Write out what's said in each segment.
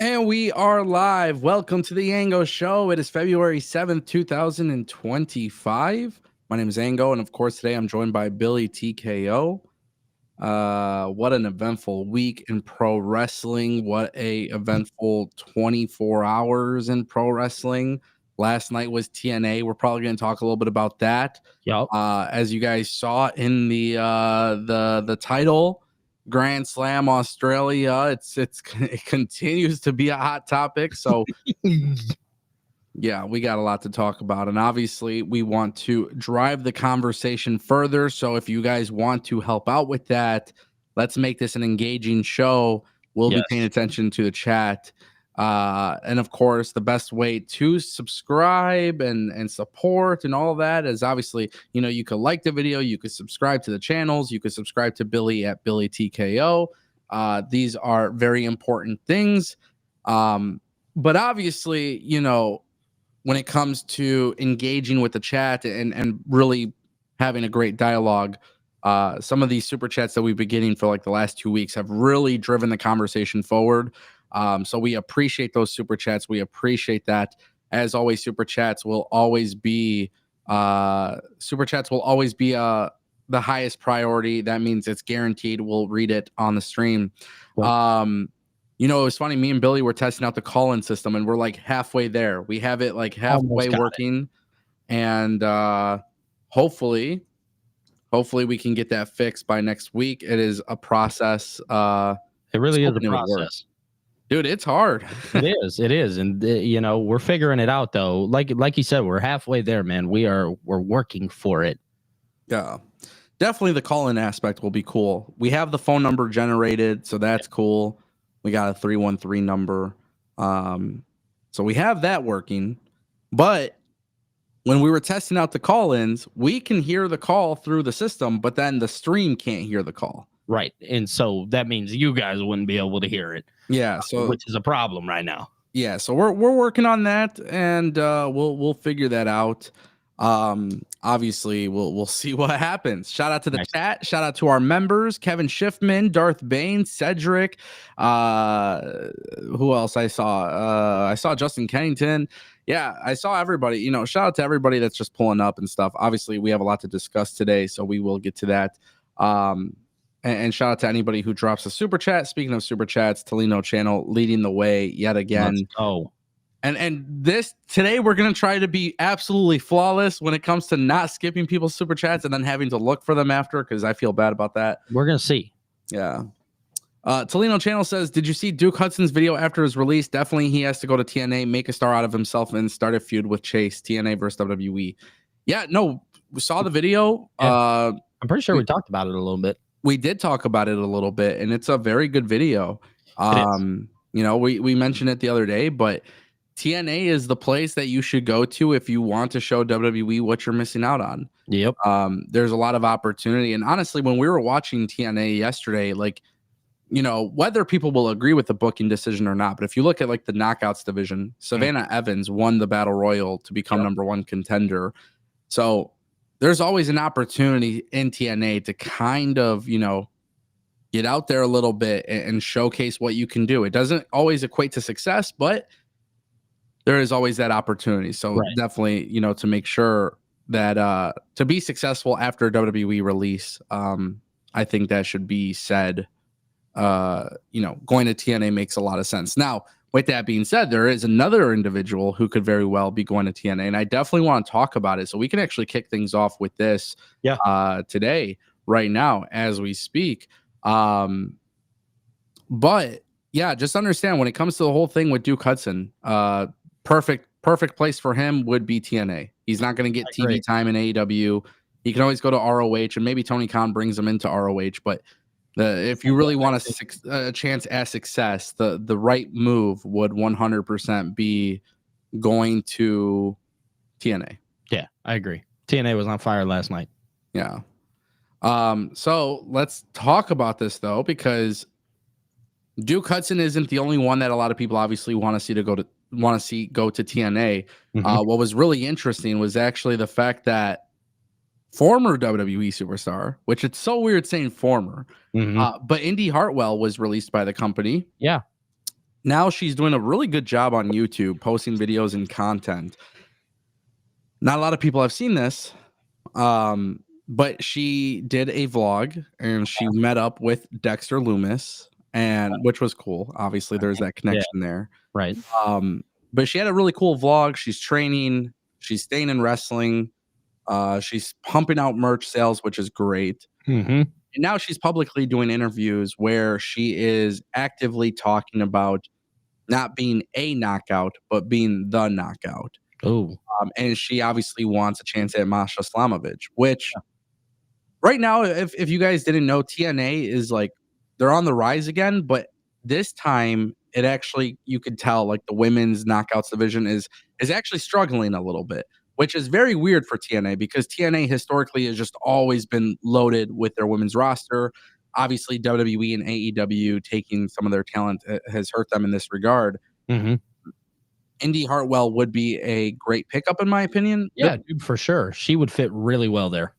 And we are live. Welcome to the Ango Show. It is February 7th, 2025. My name is Ango, and of course, today I'm joined by Billy TKO. What an eventful week in pro wrestling. What a eventful 24 hours in pro wrestling. Last night was TNA. We're probably going to talk a little bit about that. Yep. As you guys saw in the title, Grand Slam Australia. It continues to be a hot topic. So yeah, we got a lot to talk about. And obviously we want to drive the conversation further. So if you guys want to help out with that, let's make this an engaging show. We'll be paying attention to the chat. And of course, the best way to subscribe and support and all that is obviously, you could like the video, you could subscribe to the channels, you could subscribe to Billy at Billy TKO. These are very important things. But obviously, when it comes to engaging with the chat and really having a great dialogue, some of these super chats that we've been getting for like the last 2 weeks have really driven the conversation forward. So we appreciate those super chats. We appreciate that. As always, super chats will always be the highest priority. That means it's guaranteed. We'll read it on the stream. It was funny. Me and Billy were testing out the call-in system, and we're like halfway there. We have it like halfway working, and hopefully we can get that fixed by next week. It is a process. It really is a process. Dude, it's hard. It is. And we're figuring it out though. Like you said, we're halfway there, man. We're working for it. Yeah. Definitely the call-in aspect will be cool. We have the phone number generated, so that's cool. We got a 313 number. So we have that working. But when we were testing out the call-ins, we can hear the call through the system, but then the stream can't hear the call. Right. And so that means you guys wouldn't be able to hear it. Yeah, so which is a problem right now. Yeah, so we're working on that, and we'll figure that out. Obviously we'll see what happens. Shout out to the chat, shout out to our members, Kevin Schiffman, Darth Bane, Cedric, who else I saw Justin Kennington. Yeah, I saw everybody. Shout out to everybody that's just pulling up and stuff. Obviously we have a lot to discuss today, so we will get to that. And shout out to anybody who drops a super chat. Speaking of super chats, Tolino channel leading the way yet again. And this today we're gonna try to be absolutely flawless when it comes to not skipping people's super chats and then having to look for them after, because I feel bad about that. We're gonna see. Yeah. Tolino channel says, did you see Duke Hudson's video after his release? Definitely he has to go to TNA, make a star out of himself, and start a feud with Chase. TNA versus WWE. Yeah, no, we saw the video. Yeah. I'm pretty sure we talked about it a little bit. We did talk about it a little bit, and it's a very good video. We mentioned it the other day, but TNA is the place that you should go to if you want to show WWE what you're missing out on. Yep. There's a lot of opportunity. And honestly, when we were watching TNA yesterday, whether people will agree with the booking decision or not, but if you look at like the knockouts division, Savannah Evans won the Battle Royal to become number one contender. So there's always an opportunity in TNA to kind of, get out there a little bit and showcase what you can do. It doesn't always equate to success, but there is always that opportunity. So definitely, to make sure that to be successful after a WWE release, I think that should be said. Going to TNA makes a lot of sense. Now, with that being said, there is another individual who could very well be going to TNA, and I definitely want to talk about it. So we can actually kick things off with this today, right now, as we speak. But yeah, just understand when it comes to the whole thing with Duke Hudson, perfect place for him would be TNA. He's not going to get TV time in AEW. He can always go to ROH, and maybe Tony Khan brings him into ROH, but if you really want a chance at success, the right move would 100% be going to TNA. Yeah, I agree. TNA was on fire last night. Yeah. So let's talk about this though, because Duke Hudson isn't the only one that a lot of people obviously want to see go to TNA. What was really interesting was actually the fact that former WWE superstar, which it's so weird saying former, but Indy Hartwell was released by the company. Yeah. now she's doing a really good job on YouTube, posting videos and content. Not a lot of people have seen this, but she did a vlog and she met up with Dexter Loomis, and which was cool. Obviously, there's that connection there. Right. But she had a really cool vlog. She's training, she's staying in wrestling, she's pumping out merch sales, which is great. And now she's publicly doing interviews where she is actively talking about not being a knockout, but being the knockout. Oh, And she obviously wants a chance at Masha Slamovich, which right now, if you guys didn't know, TNA is like, they're on the rise again, but this time it actually, you could tell like the women's knockouts division is actually struggling a little bit, which is very weird for TNA because TNA historically has just always been loaded with their women's roster. Obviously, WWE and AEW taking some of their talent has hurt them in this regard. Indy Hartwell would be a great pickup, in my opinion. Yeah, dude, for sure. She would fit really well there.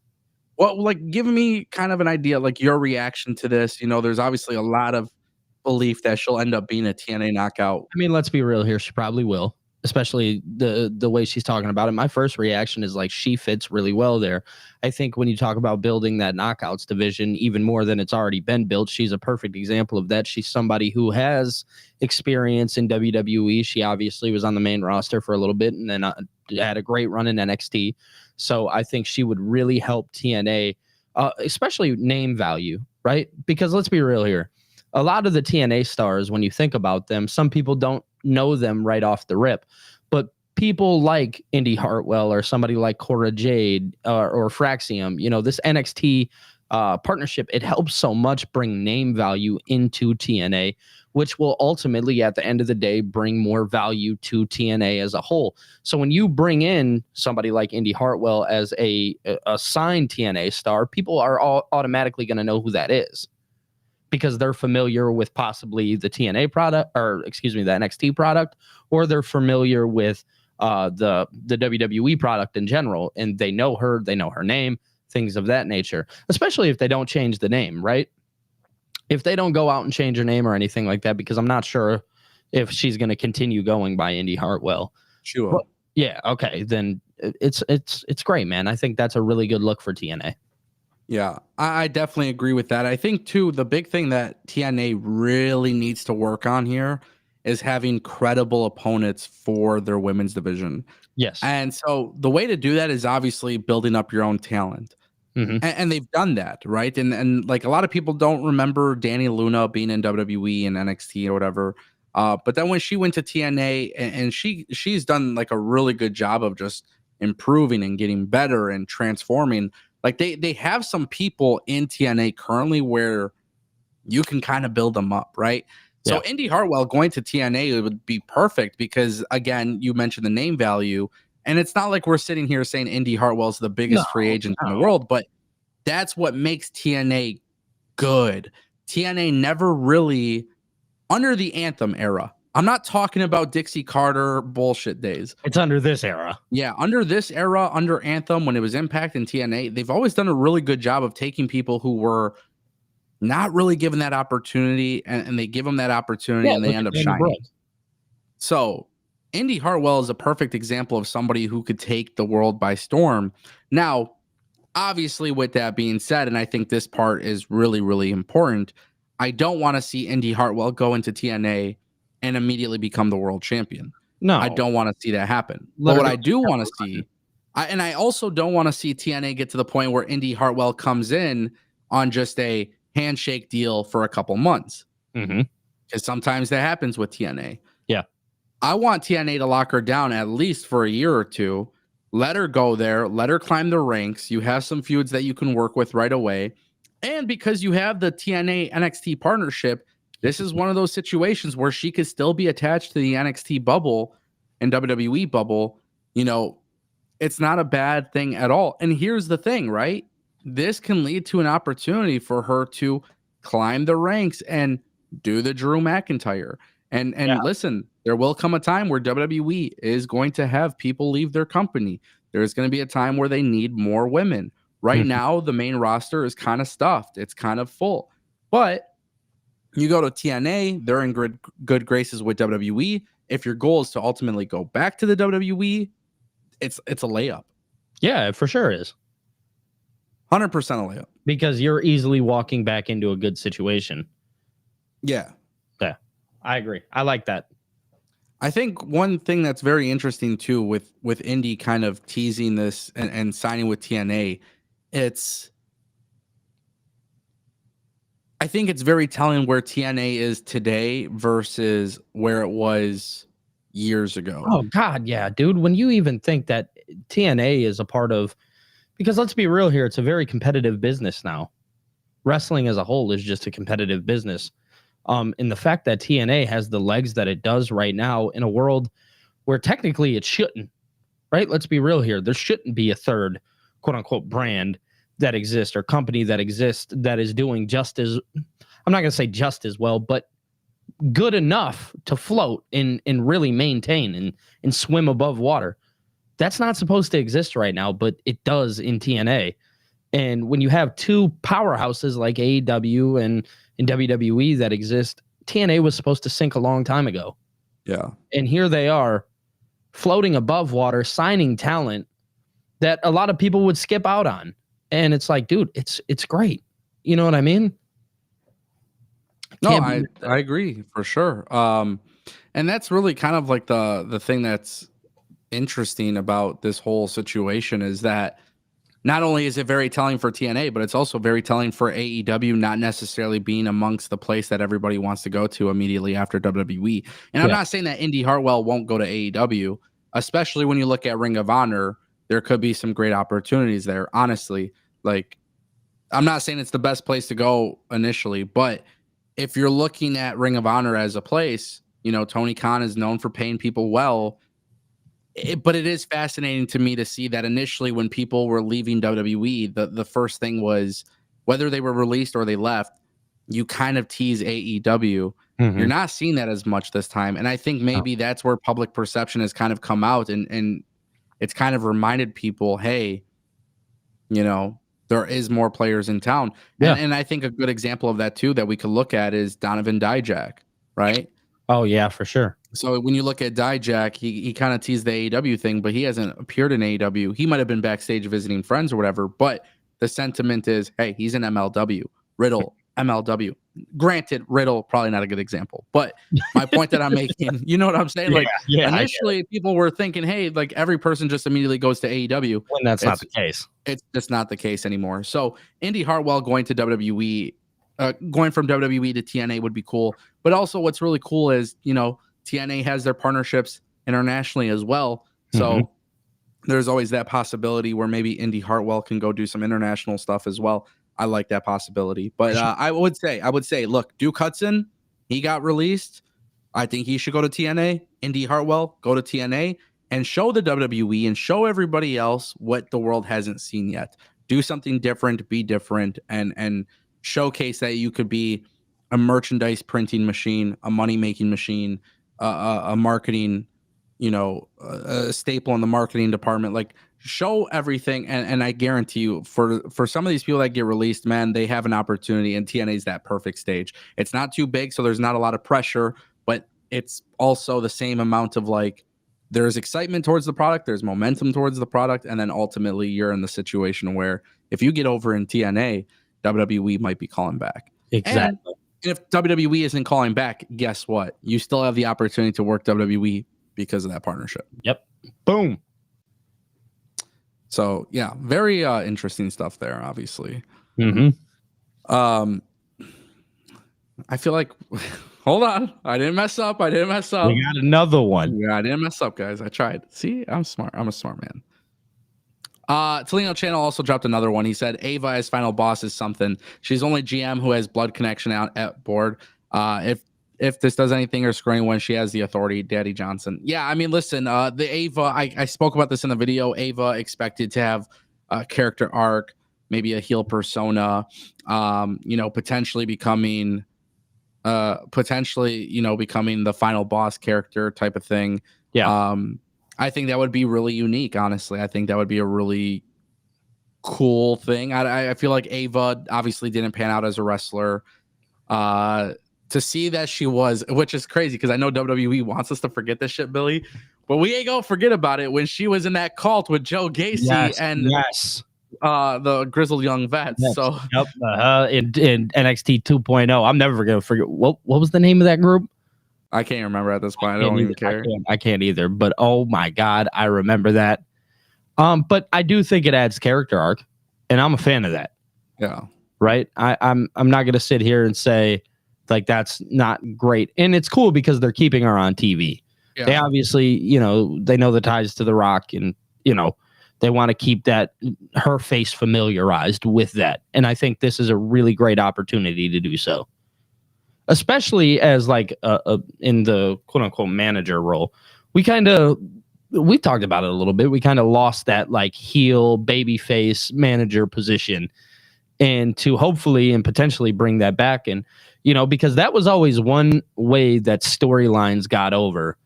Well, like, give me kind of an idea, like your reaction to this. You know, there's obviously a lot of belief that she'll end up being a TNA knockout. I mean, let's be real here. She probably will, especially the way she's talking about it. My first reaction is like she fits really well there. I think when you talk about building that knockouts division even more than it's already been built, she's a perfect example of that. She's somebody who has experience in WWE. She obviously was on the main roster for a little bit and then had a great run in NXT. So I think she would really help TNA, especially name value, right? Because let's be real here. A lot of the TNA stars, when you think about them, some people don't know them right off the rip, but people like Indy Hartwell or somebody like Cora Jade or Fraxium, you know, this NXT partnership, it helps so much bring name value into TNA, which will ultimately, at the end of the day, bring more value to TNA as a whole. So when you bring in somebody like Indy Hartwell as a signed TNA star, people are all automatically going to know who that is, because they're familiar with possibly the TNA product, or excuse me, the NXT product, or they're familiar with the WWE product in general, and they know her name, things of that nature, especially if they don't change the name, right? If they don't go out and change her name or anything like that, because I'm not sure if she's going to continue going by Indy Hartwell. Sure. But, yeah, okay, then it's great, man. I think that's a really good look for TNA. Yeah, I definitely agree with that. I think, too, the big thing that TNA really needs to work on here is having credible opponents for their women's division. Yes. And so the way to do that is obviously building up your own talent. And they've done that, right? And like a lot of people don't remember Dani Luna being in WWE and NXT or whatever. But then when she went to TNA, and she's done like a really good job of just improving and getting better and transforming. Like they have some people in TNA currently where you can kind of build them up, right? So Indy Hartwell going to TNA would be perfect because, again, you mentioned the name value. And it's not like we're sitting here saying Indy Hartwell is the biggest free agent in the world, but that's what makes TNA good. TNA never really, under the Anthem era, I'm not talking about Dixie Carter bullshit days. It's under this era. Yeah, under this era, under Anthem, when it was Impact and TNA, they've always done a really good job of taking people who were not really given that opportunity, and they give them that opportunity, and they end up shining. So Indy Hartwell is a perfect example of somebody who could take the world by storm. Now, obviously, with that being said, and I think this part is really, really important, I don't want to see Indy Hartwell go into TNA and immediately become the world champion. No, I don't want to see that happen. But what I do want to see, and I also don't want to see TNA get to the point where Indy Hartwell comes in on just a handshake deal for a couple months. Because sometimes that happens with TNA. Yeah. I want TNA to lock her down at least for a year or two. Let her go there. Let her climb the ranks. You have some feuds that you can work with right away. And because you have the TNA NXT partnership, this is one of those situations where she could still be attached to the NXT bubble and WWE bubble. You know, it's not a bad thing at all. And here's the thing, right? This can lead to an opportunity for her to climb the ranks and do the Drew McIntyre. And listen, there will come a time where WWE is going to have people leave their company. There's going to be a time where they need more women. Right now, the main roster is kind of stuffed. It's kind of full. But You go to TNA, they're in good graces with WWE. If your goal is to ultimately go back to the WWE, it's a layup. Yeah, it for sure is. 100% a layup. Because you're easily walking back into a good situation. Yeah. Yeah, I agree. I like that. I think one thing that's very interesting too with Indy kind of teasing this and signing with TNA, I think it's very telling where TNA is today versus where it was years ago. Oh God, yeah, dude. When you even think that TNA is a part of, because let's be real here, it's a very competitive business now. Wrestling as a whole is just a competitive business. And the fact that TNA has the legs that it does right now in a world where technically it shouldn't, right? Let's be real here. There shouldn't be a third quote unquote brand that exists or company that exists that is doing just as, I'm not going to say just as well, but good enough to float and really maintain and swim above water. That's not supposed to exist right now, but it does in TNA. And when you have two powerhouses like AEW and WWE that exist, TNA was supposed to sink a long time ago. Yeah. And here they are floating above water, signing talent that a lot of people would skip out on. And it's like, dude, it's great. You know what I mean? No, I agree for sure. And that's really kind of like the thing that's interesting about this whole situation is that not only is it very telling for TNA, but it's also very telling for AEW not necessarily being amongst the place that everybody wants to go to immediately after WWE. And I'm not saying that Indy Hartwell won't go to AEW, especially when you look at Ring of Honor. There could be some great opportunities there. Honestly, like I'm not saying it's the best place to go initially, but if you're looking at Ring of Honor as a place, you know, Tony Khan is known for paying people well. But it is fascinating to me to see that initially when people were leaving WWE, the first thing was whether they were released or they left, you kind of tease AEW. Mm-hmm. You're not seeing that as much this time. And I think maybe that's where public perception has kind of come out and it's kind of reminded people, hey, you know, there is more players in town. Yeah. And I think a good example of that too that we could look at is Donovan Dijak, right? Oh yeah, for sure. So when you look at Dijak, he kind of teased the AEW thing, but he hasn't appeared in AEW. He might have been backstage visiting friends or whatever, but the sentiment is, hey, he's in MLW. Riddle, MLW. Granted, Riddle, probably not a good example, but my point that I'm making, you know what I'm saying? Like initially people were thinking, hey, like every person just immediately goes to AEW. When that's not the case. It's just not the case anymore. So Indy Hartwell going to WWE, going from WWE to TNA would be cool. But also what's really cool is, you know, TNA has their partnerships internationally as well. So there's always that possibility where maybe Indy Hartwell can go do some international stuff as well. I like that possibility. But I would say, look, Duke Hudson, he got released. I think he should go to TNA. Indy Hartwell, go to TNA and show the WWE and show everybody else what the world hasn't seen yet. Do something different, be different, and showcase that you could be a merchandise printing machine, a money-making machine, a marketing, you know, a staple in the marketing department. Like show everything, and I guarantee you, for some of these people that get released, man, they have an opportunity, and TNA is that perfect stage. It's not too big, so there's not a lot of pressure, but it's also the same amount of like there's excitement towards the product, there's momentum towards the product, and then ultimately you're in the situation where if you get over in TNA, WWE might be calling back. Exactly. And if WWE isn't calling back, guess what? You still have the opportunity to work WWE because of that partnership. Yep. Boom. So yeah, very interesting stuff there, obviously. Mm-hmm. I feel like hold on. I didn't mess up. We got another one. Yeah, I didn't mess up, guys. I tried. See, I'm smart. I'm a smart man. Tolino Channel also dropped another one. He said Ava as final boss is something. She's only GM who has blood connection out at board. If this does anything or screw anyone, she has the authority. Daddy Johnson. Yeah, I mean, listen, the Ava, I spoke about this in the video. Ava expected to have a character arc, maybe a heel persona, you know, potentially becoming the final boss character type of thing. Yeah. I think that would be really unique, honestly. I think that would be a really cool thing. I feel like Ava obviously didn't pan out as a wrestler. to see that she was, which is crazy because I know WWE wants us to forget this shit, Billy, but we ain't gonna forget about it when she was in that cult with Joe Gacy and the grizzled young vets. Yes. So yep, in NXT 2.0, I'm never gonna forget what was the name of that group. I can't remember at this point. I don't even care. I can't either. But oh my god, I remember that. But I do think it adds character arc, and I'm a fan of that. Yeah. Right. I'm not gonna sit here and say like that's not great, and it's cool because they're keeping her on TV. Yeah. They obviously, they know the ties to The Rock, and they want to keep that her face familiarized with that. And I think this is a really great opportunity to do so. Especially as like in the quote unquote manager role, we talked about it a little bit. We kind of lost that like heel babyface manager position, and to hopefully and potentially bring that back. And, because that was always one way that storylines got over,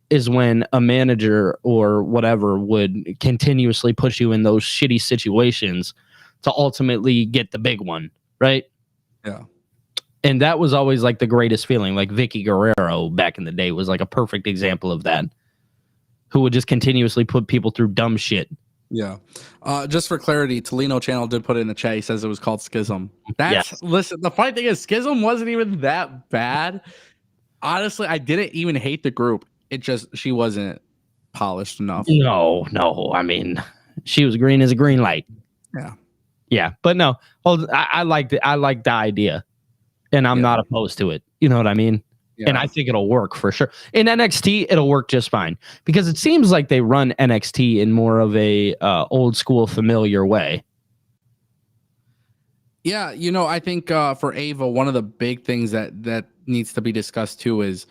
is when a manager or whatever would continuously push you in those shitty situations to ultimately get the big one. Right. Yeah. And that was always like the greatest feeling. Like Vicky Guerrero back in the day was like a perfect example of that, who would just continuously put people through dumb shit. Yeah. Just for clarity, Tolino Channel did put it in the chat. He says it was called Schism. Listen, the funny thing is Schism wasn't even that bad. Honestly, I didn't even hate the group. It just, she wasn't polished enough. No. I mean, she was green as a green light. Yeah. Yeah. But no, I liked it. I like the idea. And I'm not opposed to it. You know what I mean? Yeah. And I think it'll work for sure. In NXT, it'll work just fine. Because it seems like they run NXT in more of a old school, familiar way. Yeah, I think for Ava, one of the big things that needs to be discussed too is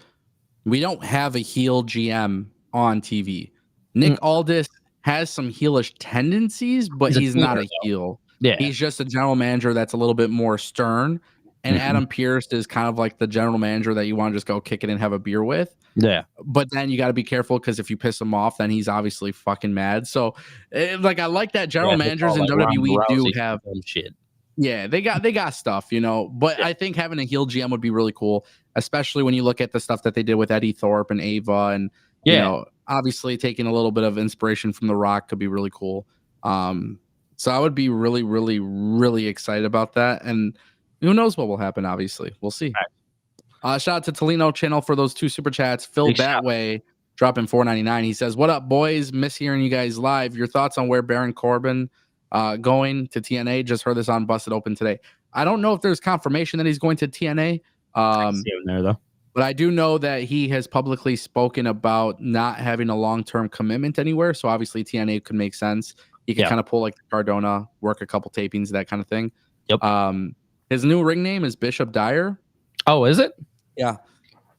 we don't have a heel GM on TV. Nick Aldis has some heelish tendencies, but he's not a heel. Yeah. He's just a general manager that's a little bit more stern. And Adam Pearce is kind of like the general manager that you want to just go kick it and have a beer with. Yeah. But then you got to be careful because if you piss him off, then he's obviously fucking mad. So, I like that general managers in WWE do have shit. Yeah, they got stuff, But I think having a heel GM would be really cool, especially when you look at the stuff that they did with Eddie Thorpe and Ava, and obviously taking a little bit of inspiration from The Rock could be really cool. So I would be really, really, really excited about that. And who knows what will happen? Obviously, we'll see. Right. Shout out to Tolino Channel for those 2 super chats. Phil Batway dropping $4.99. He says, "What up, boys? Miss hearing you guys live. Your thoughts on where Baron Corbin going to TNA? Just heard this on Busted Open today. I don't know if there's confirmation that he's going to TNA. I see him there though. But I do know that he has publicly spoken about not having a long-term commitment anywhere. So obviously TNA could make sense. He could kind of pull like the Cardona, work a couple tapings, that kind of thing. Yep. His new ring name is Bishop Dyer. Oh, is it? Yeah.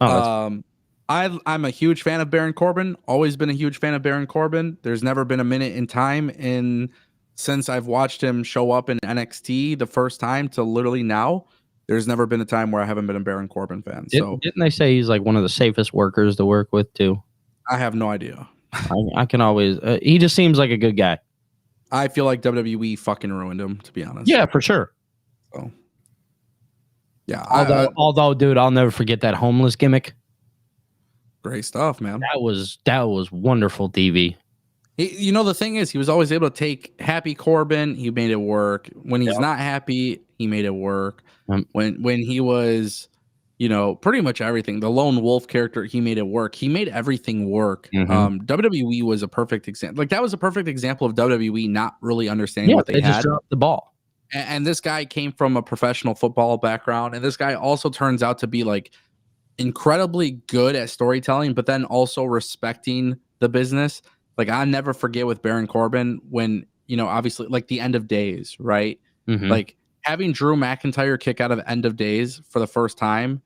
I'm a huge fan of Baron Corbin. Always been a huge fan of Baron Corbin. There's never been a minute in time since I've watched him show up in NXT the first time to literally now. There's never been a time where I haven't been a Baron Corbin fan. Didn't they say he's like one of the safest workers to work with too? I have no idea. I can always. He just seems like a good guy. I feel like WWE fucking ruined him, to be honest. Yeah, for sure. So. Yeah. Although, dude, I'll never forget that homeless gimmick. Great stuff, man. That was wonderful TV. The thing is, he was always able to take happy Corbin. He made it work. When he's not happy, he made it work. When he was, pretty much everything. The lone wolf character, he made it work. He made everything work. WWE was a perfect example. Like that was a perfect example of WWE not really understanding what they had. Just dropped the ball. And this guy came from a professional football background, and this guy also turns out to be like incredibly good at storytelling, but then also respecting the business. Like I'll never forget with Baron Corbin when, obviously like the End of Days, right? Like having Drew McIntyre kick out of End of Days for the first time,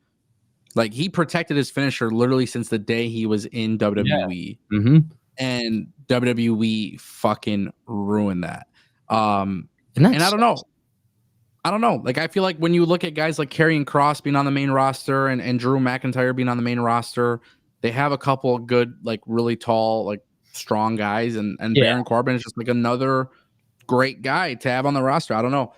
like he protected his finisher literally since the day he was in WWE. And WWE fucking ruined that. And I don't know. Like, I feel like when you look at guys like Karrion Kross being on the main roster and Drew McIntyre being on the main roster, they have a couple of good, like really tall, like strong guys. And Baron Corbin is just like another great guy to have on the roster. I don't know.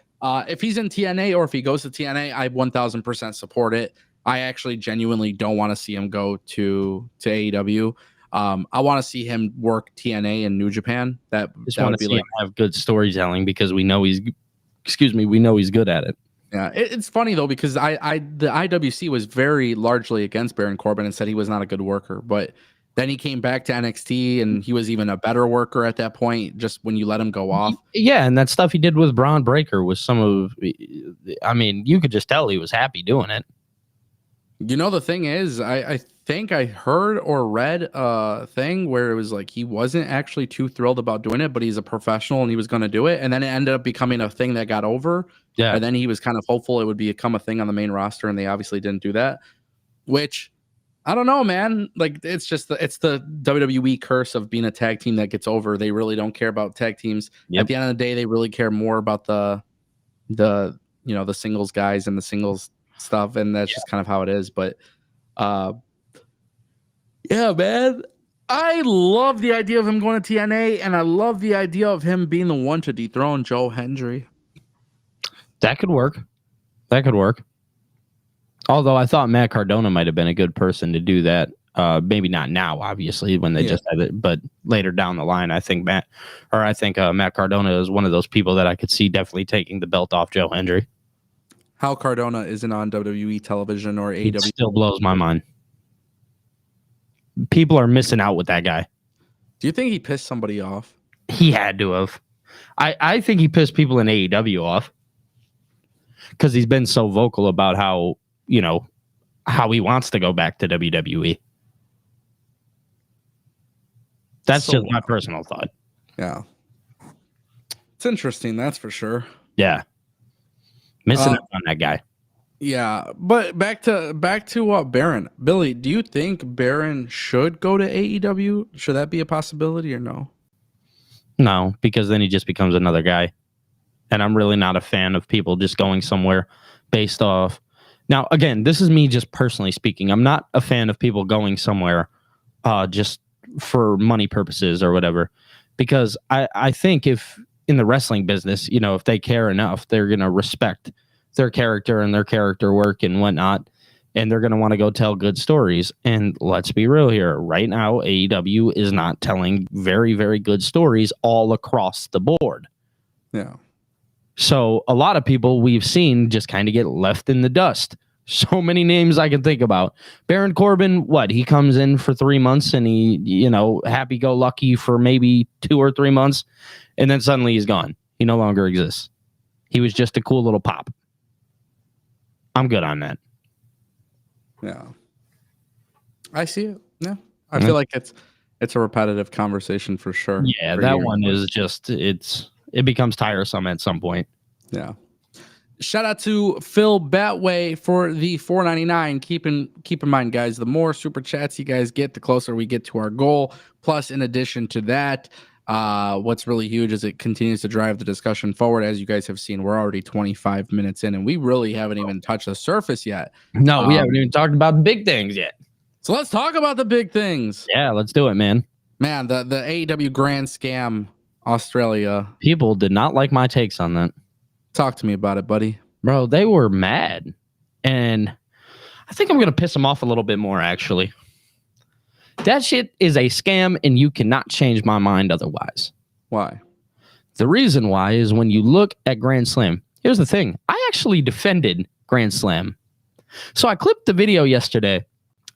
If he's in TNA or if he goes to TNA, I 1000% support it. I actually genuinely don't want to see him go to AEW. I want to see him work TNA in New Japan. That would be like him have good storytelling because we know he's good at it. Yeah, it's funny though because the IWC was very largely against Baron Corbin and said he was not a good worker, but then he came back to NXT and he was even a better worker at that point. Just when you let him go off, yeah, and that stuff he did with Braun Breaker was I mean, you could just tell he was happy doing it. You know, the thing is, I think I heard or read a thing where it was like he wasn't actually too thrilled about doing it, but he's a professional and he was going to do it, and then it ended up becoming a thing that got over. Yeah. And then he was kind of hopeful it would become a thing on the main roster, and they obviously didn't do that. Which I don't know, man. Like it's the WWE curse of being a tag team that gets over. They really don't care about tag teams. Yep. At the end of the day, they really care more about the singles guys and the singles stuff, and that's just kind of how it is. But yeah, man. I love the idea of him going to TNA, and I love the idea of him being the one to dethrone Joe Hendry. That could work. Although I thought Matt Cardona might have been a good person to do that. Maybe not now, obviously, when they just have it, but later down the line, I think Matt Cardona is one of those people that I could see definitely taking the belt off Joe Hendry. How Cardona isn't on WWE television or AEW it still blows my mind. People are missing out with that guy. Do you think he pissed somebody off? He had to have. I think he pissed people in AEW off because he's been so vocal about how he wants to go back to WWE. That's just my personal thought. Yeah. It's interesting, that's for sure. Yeah. Missing out on that guy. Yeah, but back to Baron. Billy, do you think Baron should go to AEW? Should that be a possibility or no? No, because then he just becomes another guy. And I'm really not a fan of people just going somewhere based off. Now, again, this is me just personally speaking. I'm not a fan of people going somewhere just for money purposes or whatever. Because I think if in the wrestling business, if they care enough, they're going to respect their character and their character work and whatnot. And they're going to want to go tell good stories. And let's be real here. Right now, AEW is not telling very, very good stories all across the board. Yeah. So a lot of people we've seen just kind of get left in the dust. So many names I can think about. Baron Corbin, he comes in for 3 months and he, happy-go-lucky for maybe 2 or 3 months. And then suddenly he's gone. He no longer exists. He was just a cool little pop. I'm good on that. Yeah. I see it. Yeah. I feel like it's a repetitive conversation for sure. Yeah, that one is just it becomes tiresome at some point. Yeah. Shout out to Phil Batway for the $4.99. Keep in mind, guys, the more super chats you guys get, the closer we get to our goal. Plus, in addition to that, what's really huge is it continues to drive the discussion forward. As you guys have seen, we're already 25 minutes in, and we really haven't even touched the surface yet. No, we haven't even talked about the big things yet. So let's talk about the big things. Yeah, let's do it, man. Man, the AEW Grand Scam Australia. People did not like my takes on that. Talk to me about it, buddy. Bro, they were mad. And I think I'm going to piss them off a little bit more, actually. That shit is a scam, and you cannot change my mind otherwise. Why? The reason why is when you look at Grand Slam. Here's the thing. I actually defended Grand Slam. So I clipped the video yesterday,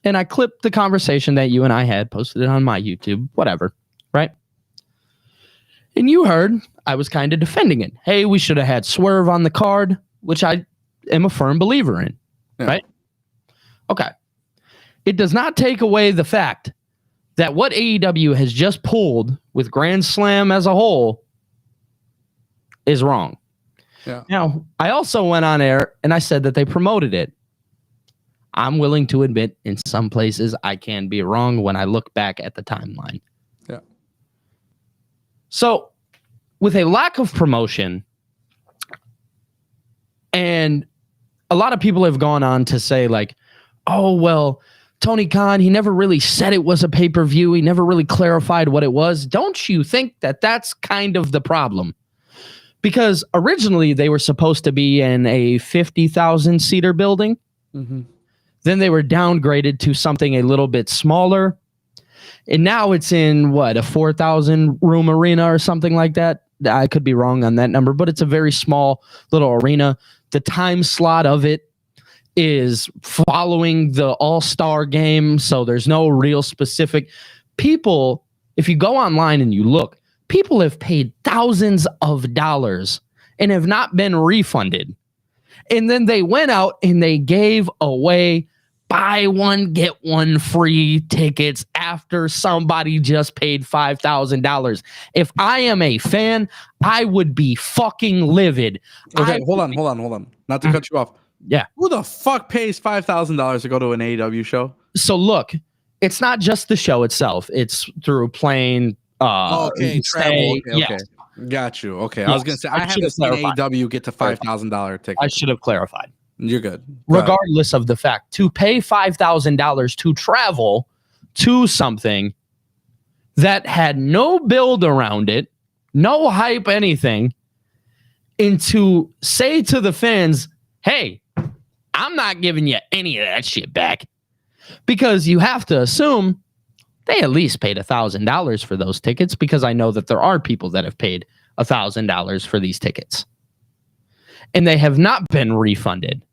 and I clipped the conversation that you and I had, posted it on my YouTube, whatever, right? And you heard I was kind of defending it. Hey, we should have had Swerve on the card, which I am a firm believer in, right? Okay. It does not take away the fact that what AEW has just pulled with Grand Slam as a whole is wrong. Yeah. Now, I also went on air and I said that they promoted it. I'm willing to admit in some places I can be wrong when I look back at the timeline. Yeah. So, with a lack of promotion, and a lot of people have gone on to say like, oh, well, Tony Khan, he never really said it was a pay-per-view. He never really clarified what it was. Don't you think that that's kind of the problem? Because originally they were supposed to be in a 50,000 seater building. Mm-hmm. Then they were downgraded to something a little bit smaller. And now it's in a 4,000 room arena or something like that. I could be wrong on that number, but it's a very small little arena. The time slot of it is following the All-Star game. So there's no real specific people. If you go online and you look, people have paid thousands of dollars and have not been refunded. And then they went out and they gave away buy one, get one free tickets after somebody just paid $5,000. If I am a fan, I would be fucking livid. Okay, hold on. Not to cut you off. Yeah. Who the fuck pays $5,000 to go to an AEW show? So look, it's not just the show itself. It's through plane. Travel. Okay. Yes. Got you. Okay. Yes. I was gonna say I haven't seen AEW get to $5,000 tickets. I should have clarified. You're good. Regardless of the fact, to pay $5,000 to travel to something that had no build around it, no hype, anything, and to say to the fans, hey, I'm not giving you any of that shit back, because you have to assume they at least paid $1,000 for those tickets, because I know that there are people that have paid $1,000 for these tickets and they have not been refunded.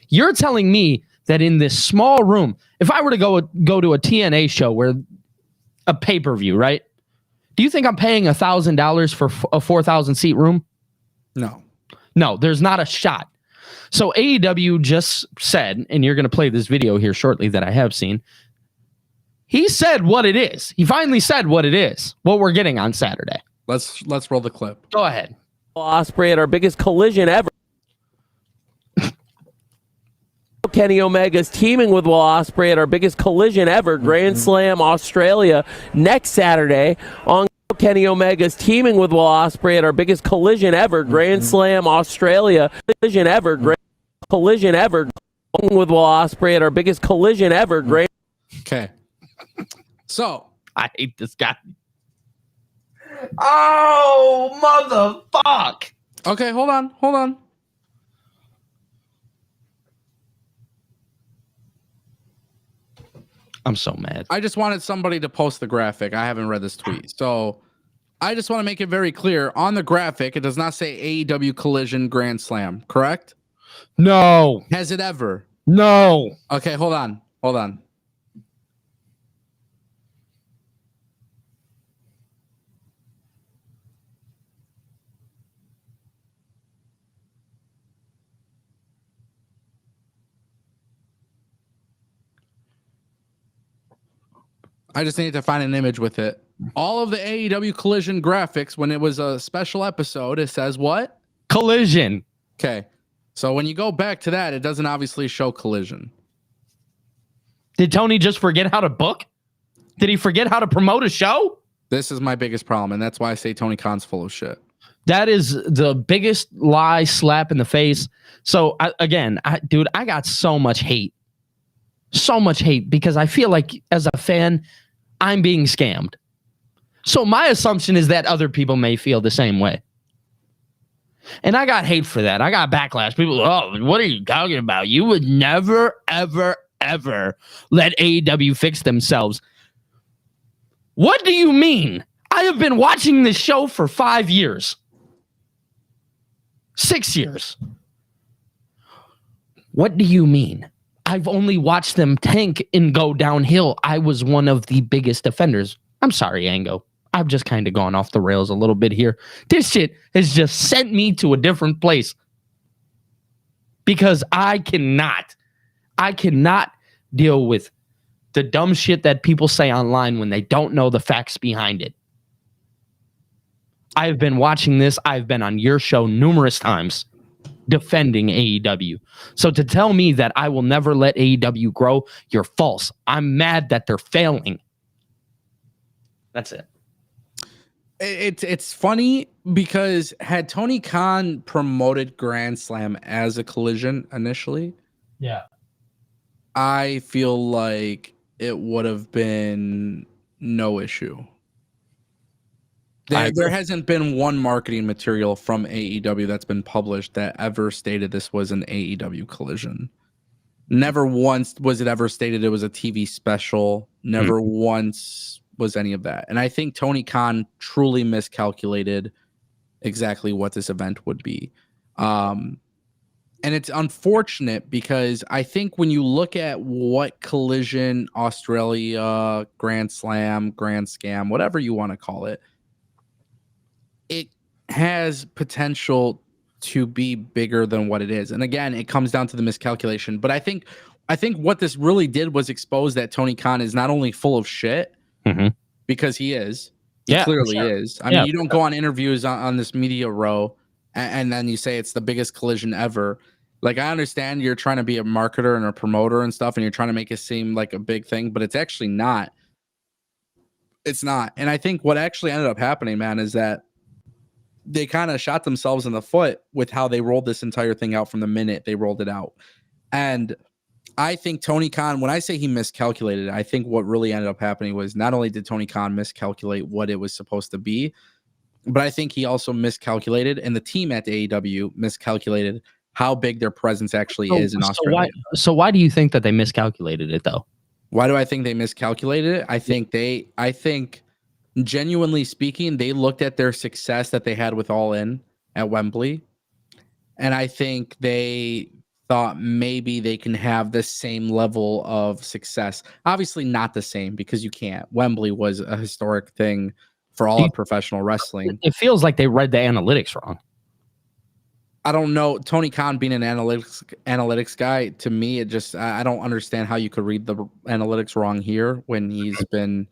You're telling me that in this small room, if I were to go to a TNA show where a pay-per-view, right? Do you think I'm paying $1,000 for a 4,000 seat room? No, there's not a shot. So AEW just said, and you're going to play this video here shortly that I have seen. He said what it is. He finally said what it is, what we're getting on Saturday. Let's roll the clip. Go ahead. Ospreay at our biggest collision ever. Kenny Omega's teaming with Will Ospreay at our biggest collision ever, Grand Slam Australia, next Saturday. On Kenny Omega's teaming with Will Ospreay at our biggest collision ever, Grand Slam Australia, collision ever, collision ever, with Will Ospreay at our biggest collision ever, Grand. Okay. So I hate this guy. Oh, motherfuck. Okay, hold on. I'm so mad. I just wanted somebody to post the graphic. I haven't read this tweet. So I just want to make it very clear. On the graphic, it does not say AEW Collision Grand Slam, correct? No. Has it ever? No. Okay, hold on. I just need to find an image with it. All of the AEW Collision graphics, when it was a special episode, it says what? Collision. Okay. So when you go back to that, it doesn't obviously show Collision. Did Tony just forget how to book? Did he forget how to promote a show? This is my biggest problem, and that's why I say Tony Khan's full of shit. That is the biggest lie, slap in the face. So, dude, I got so much hate. So much hate because I feel like as a fan, I'm being scammed. So my assumption is that other people may feel the same way. And I got hate for that. I got backlash. People, what are you talking about? You would never, ever, ever let AEW fix themselves. What do you mean? I have been watching this show for 5 years. 6 years. What do you mean? I've only watched them tank and go downhill. I was one of the biggest offenders. I'm sorry, Ango. I've just kind of gone off the rails a little bit here. This shit has just sent me to a different place. Because I cannot deal with the dumb shit that people say online when they don't know the facts behind it. I've been watching this. I've been on your show numerous times defending AEW. So to tell me that I will never let AEW grow, you're false. I'm mad that they're failing. That's it. It's funny because had Tony Khan promoted Grand Slam as a Collision initially, I feel like it would have been no issue. There hasn't been one marketing material from AEW that's been published that ever stated this was an AEW Collision. Never once was it ever stated it was a TV special. Never once was any of that. And I think Tony Khan truly miscalculated exactly what this event would be. And it's unfortunate because I think when you look at what Collision, Australia, Grand Slam, Grand Scam, whatever you want to call it, it has potential to be bigger than what it is. And again, it comes down to the miscalculation. But I think what this really did was expose that Tony Khan is not only full of shit, because he is. He clearly is. I mean, you don't go on interviews on this media row and then you say it's the biggest collision ever. Like, I understand you're trying to be a marketer and a promoter and stuff, and you're trying to make it seem like a big thing, but it's actually not. It's not. And I think what actually ended up happening, man, is that they kind of shot themselves in the foot with how they rolled this entire thing out from the minute they rolled it out. And I think Tony Khan, when I say he miscalculated, I think what really ended up happening was not only did Tony Khan miscalculate what it was supposed to be, but I think he also miscalculated, and the team at AEW miscalculated how big their presence actually is in Australia. So why do you think that they miscalculated it, though? Why do I think they miscalculated it? I think genuinely speaking, they looked at their success that they had with All In at Wembley, and I think they thought maybe they can have the same level of success. Obviously not the same, because you can't. Wembley was a historic thing for all of professional wrestling. It feels like they read the analytics wrong. I don't know. Tony Khan being an analytics guy, to me, it just, I don't understand how you could read the analytics wrong here when he's been,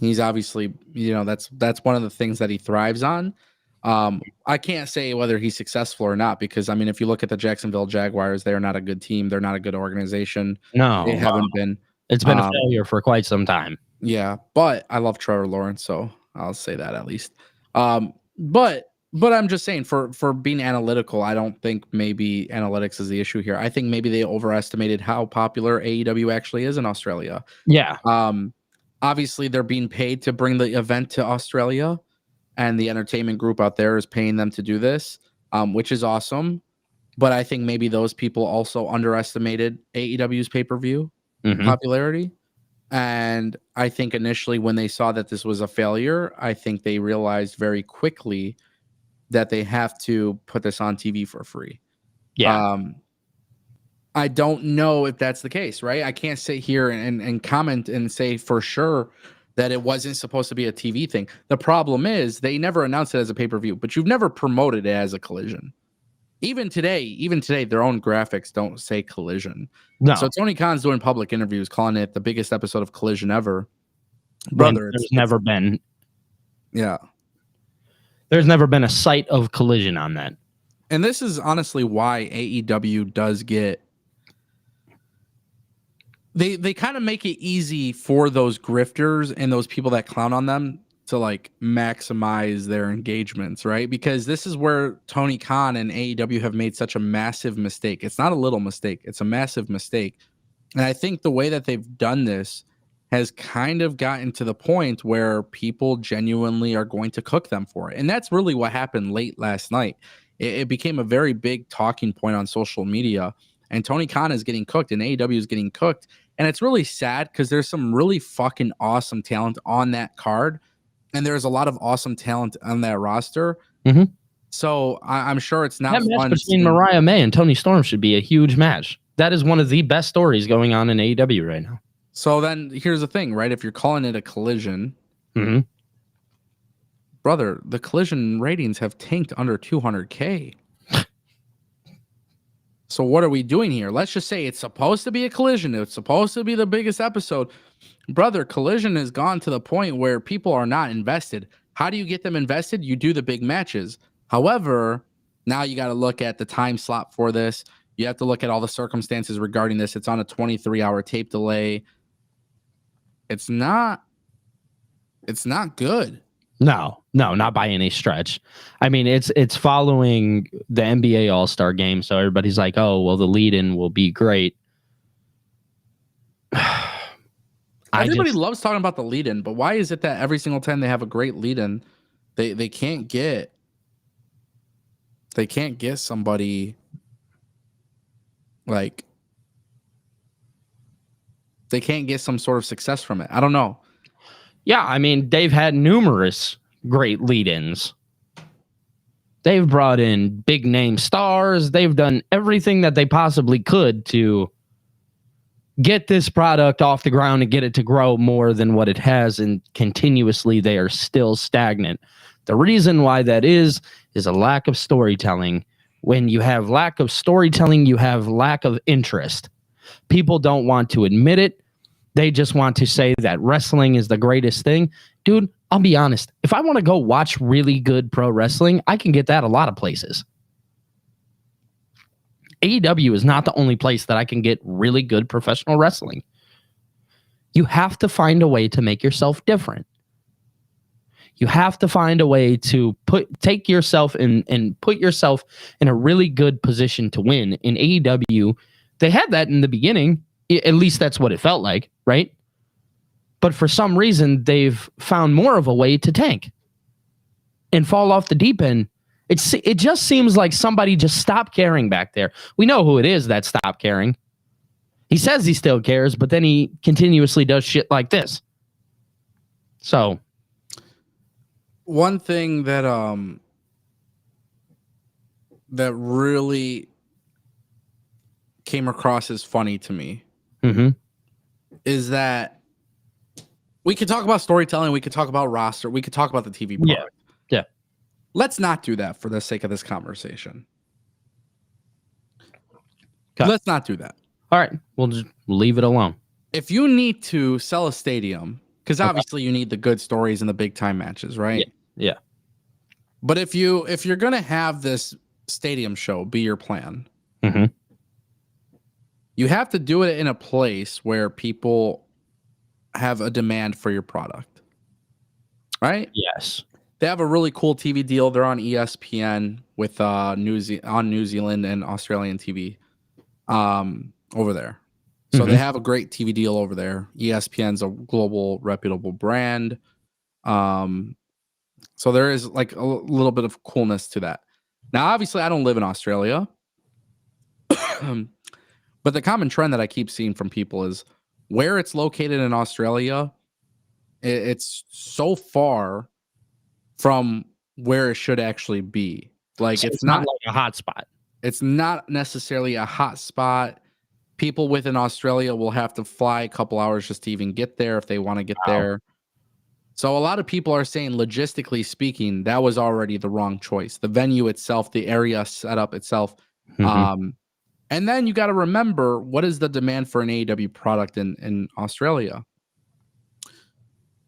he's obviously, that's one of the things that he thrives on. I can't say whether he's successful or not, because I mean, if you look at the Jacksonville Jaguars, they're not a good team. They're not a good organization. No, they haven't been. It's been a failure for quite some time. Yeah, but I love Trevor Lawrence, so I'll say that at least. But I'm just saying, for being analytical, I don't think maybe analytics is the issue here. I think maybe they overestimated how popular AEW actually is in Australia. Yeah. Obviously, they're being paid to bring the event to Australia, and the entertainment group out there is paying them to do this, which is awesome. But I think maybe those people also underestimated AEW's pay-per-view popularity. And I think initially when they saw that this was a failure, I think they realized very quickly that they have to put this on TV for free. Yeah. I don't know if that's the case, right? I can't sit here and comment and say for sure that it wasn't supposed to be a TV thing. The problem is they never announced it as a pay-per-view, but you've never promoted it as a collision. Even today, their own graphics don't say collision. No. So Tony Khan's doing public interviews calling it the biggest episode of Collision ever. Brother, there's never been. Yeah. There's never been a sight of collision on that. And this is honestly why AEW does get... They kind of make it easy for those grifters and those people that clown on them to like maximize their engagements, right? Because this is where Tony Khan and AEW have made such a massive mistake. It's not a little mistake, it's a massive mistake. And I think the way that they've done this has kind of gotten to the point where people genuinely are going to cook them for it. And that's really what happened late last night. It became a very big talking point on social media, and Tony Khan is getting cooked and AEW is getting cooked. And it's really sad because there's some really fucking awesome talent on that card. And there's a lot of awesome talent on that roster. So I'm sure it's not that match fun between Mariah May and Tony Storm should be a huge match. That is one of the best stories going on in AEW right now. So then here's the thing, right? If you're calling it a collision, brother, the collision ratings have tanked under 200K. So what are we doing here? Let's just say it's supposed to be a collision. It's supposed to be the biggest episode. Brother, collision has gone to the point where people are not invested. How do you get them invested? You do the big matches. However, now you got to look at the time slot for this. You have to look at all the circumstances regarding this. It's on a 23-hour tape delay. It's not good. No, not by any stretch. I mean, it's following the NBA All-Star game, so everybody's like, oh, well, the lead-in will be great. Everybody loves talking about the lead-in, but why is it that every single time they have a great lead-in, they can't get somebody like they can't get some sort of success from it. I don't know. Yeah, I mean, they've had numerous great lead-ins. They've brought in big name stars. They've done everything that they possibly could to get this product off the ground and get it to grow more than what it has, and continuously they are still stagnant. The reason why that is a lack of storytelling. When you have lack of storytelling, you have lack of interest. People don't want to admit it. They just want to say that wrestling is the greatest thing. Dude, I'll be honest. If I want to go watch really good pro wrestling, I can get that a lot of places. AEW is not the only place that I can get really good professional wrestling. You have to find a way to make yourself different. You have to find a way to take yourself and put yourself in a really good position to win. In AEW, they had that in the beginning. At least that's what it felt like, right? But for some reason, they've found more of a way to tank and fall off the deep end. It just seems like somebody just stopped caring back there. We know who it is that stopped caring. He says he still cares, but then he continuously does shit like this. So, one thing that that really came across as funny to me is that we could talk about storytelling, we could talk about roster, we could talk about the TV product. Yeah. Let's not do that for the sake of this conversation. Okay. Let's not do that. All right, we'll just leave it alone. If you need to sell a stadium, because obviously you need the good stories and the big time matches, right? Yeah. But if you're gonna have this stadium show be your plan, you have to do it in a place where people have a demand for your product, right? Yes. They have a really cool TV deal. They're on ESPN with New Zealand and Australian TV over there. So they have a great TV deal over there. ESPN's a global reputable brand. So there is like a little bit of coolness to that. Now, obviously, I don't live in Australia. But the common trend that I keep seeing from people is where it's located in Australia, it's so far from where it should actually be. Like, So it's not like a hot spot. It's not necessarily a hot spot. People within Australia will have to fly a couple hours just to even get there if they want to get there. So a lot of people are saying, logistically speaking, that was already the wrong choice. The venue itself, the area setup itself. And then you got to remember, what is the demand for an AEW product in Australia?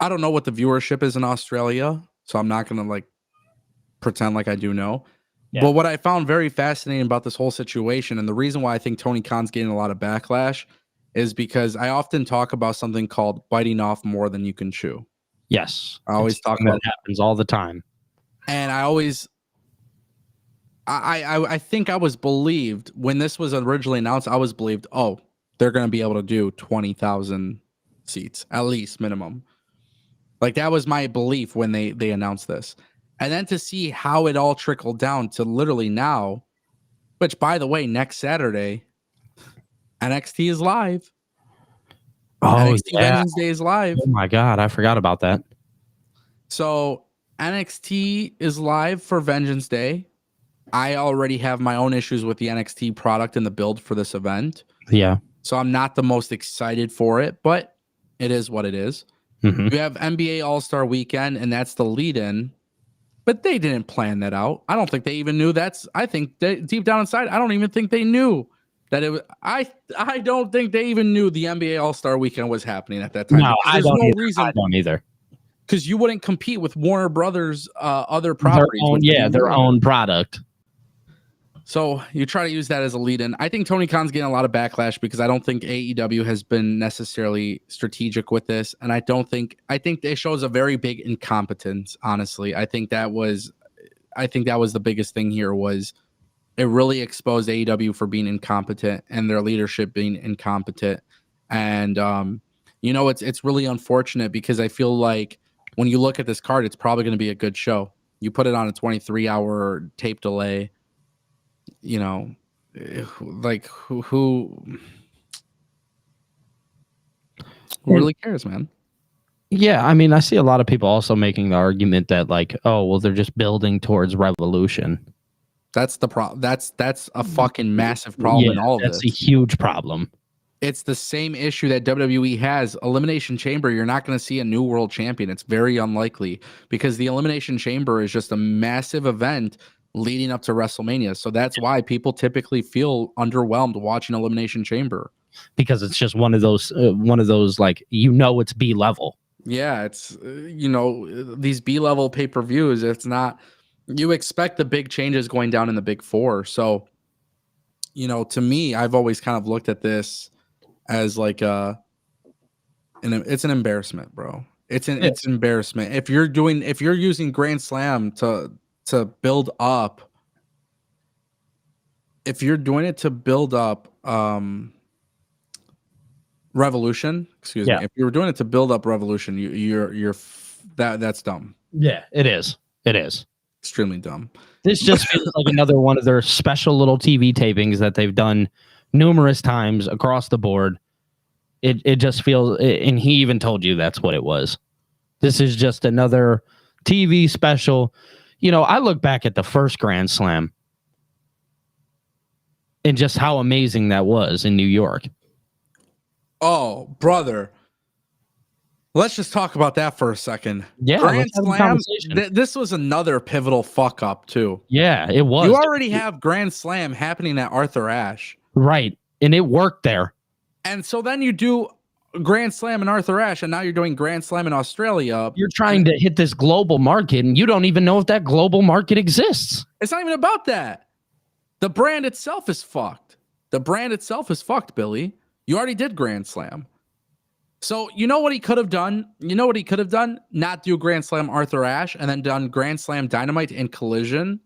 I don't know what the viewership is in Australia, so I'm not going to like pretend like I do know. Yeah. But what I found very fascinating about this whole situation, and the reason why I think Tony Khan's getting a lot of backlash, is because I often talk about something called biting off more than you can chew. Yes. I always talk about that happens all the time. And I always... I think I was believed when this was originally announced. I was believed, oh, they're going to be able to do 20,000 seats at least minimum. Like that was my belief when they announced this, and then to see how it all trickled down to literally now, which by the way, next Saturday, NXT is live. Oh, NXT Vengeance Day is live. Oh my God, I forgot about that. So NXT is live for Vengeance Day. I already have my own issues with the NXT product and the build for this event. Yeah. So I'm not the most excited for it, but it is what it is. You have NBA All-Star Weekend, and that's the lead-in. But they didn't plan that out. I don't think they even knew I think deep down inside, I don't even think they knew that it was. I don't think they even knew the NBA All-Star Weekend was happening at that time. No, I don't either. Because you wouldn't compete with Warner Brothers' other properties. Their own product. So you try to use that as a lead-in. I think Tony Khan's getting a lot of backlash because I don't think AEW has been necessarily strategic with this, and I think it shows a very big incompetence. Honestly, I think that was the biggest thing here. Was it really exposed AEW for being incompetent and their leadership being incompetent? And it's really unfortunate because I feel like when you look at this card, it's probably going to be a good show. You put it on a 23-hour tape delay. like who really cares, man? Yeah, I mean, I see a lot of people also making the argument that like, oh, well, they're just building towards revolution. That's the problem. That's a fucking massive problem Yeah, in all of that's this. a huge problem. It's the same issue that WWE has. Elimination Chamber, you're not going to see a new world champion. It's very unlikely because the Elimination Chamber is just a massive event leading up to WrestleMania. So that's why people typically feel underwhelmed watching Elimination Chamber. Because it's just one of those like, it's B level. Yeah, it's these B-level pay-per-views, it's not, you expect the big changes going down in the big four. So, to me, I've always kind of looked at this as like it's an embarrassment, bro. It's an embarrassment. If you're using Grand Slam to build up, if you're doing it to build up Revolution, excuse me. If you were doing it to build up Revolution, that's dumb. Yeah, it is. It is extremely dumb. This just feels like another one of their special little TV tapings that they've done numerous times across the board. It just feels, and he even told you that's what it was. This is just another TV special. I look back at the first Grand Slam and just how amazing that was in New York. Oh, brother. Let's just talk about that for a second. Yeah, Grand Slam, this was another pivotal fuck up too. Yeah, it was. You already have Grand Slam happening at Arthur Ashe. Right, and it worked there. And so then you do Grand Slam in Arthur Ashe, and now you're doing Grand Slam in Australia. You're trying to hit this global market, and you don't even know if that global market exists. It's not even about that. The brand itself is fucked. Billy. You already did Grand Slam. So you know what he could have done? Not do Grand Slam Arthur Ashe and then done Grand Slam Dynamite in Collision.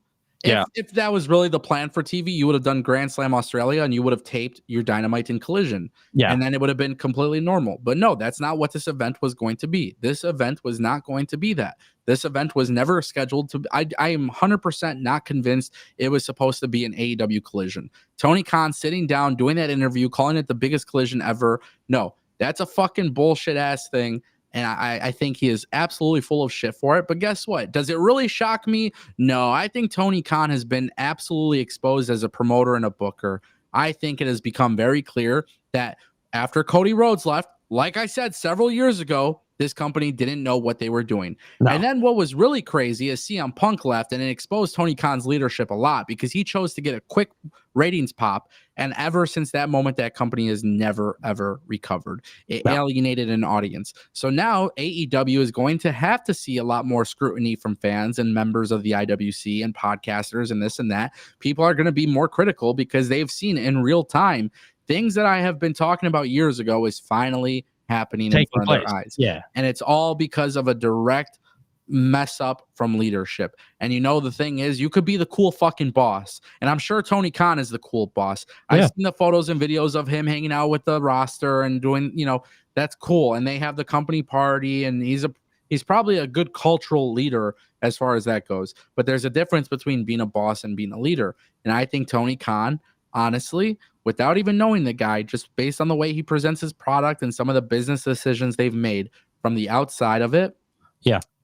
If that was really the plan for TV, you would have done Grand Slam Australia and you would have taped your Dynamite in Collision. Yeah. And then it would have been completely normal. But no, that's not what this event was going to be. This event was not going to be that. This event was never scheduled to. I am 100% not convinced it was supposed to be an AEW Collision. Tony Khan sitting down, doing that interview, calling it the biggest collision ever. No, that's a fucking bullshit ass thing. And I think he is absolutely full of shit for it. But guess what? Does it really shock me? No, I think Tony Khan has been absolutely exposed as a promoter and a booker. I think it has become very clear that after Cody Rhodes left, like I said several years ago, this company didn't know what they were doing. No. And then what was really crazy is CM Punk left, and it exposed Tony Khan's leadership a lot because he chose to get a quick ratings pop. And ever since that moment, that company has never, ever recovered. It alienated an audience. So now AEW is going to have to see a lot more scrutiny from fans and members of the IWC and podcasters and this and that. People are going to be more critical because they've seen in real time things that I have been talking about years ago is finally happening in front of their eyes. Yeah. And it's all because of a direct mess up from leadership. And the thing is, you could be the cool fucking boss. And I'm sure Tony Khan is the cool boss. I've seen the photos and videos of him hanging out with the roster and doing, that's cool. And they have the company party, and he's probably a good cultural leader as far as that goes. But there's a difference between being a boss and being a leader. And I think Tony Khan, honestly, without even knowing the guy, just based on the way he presents his product and some of the business decisions they've made from the outside of it,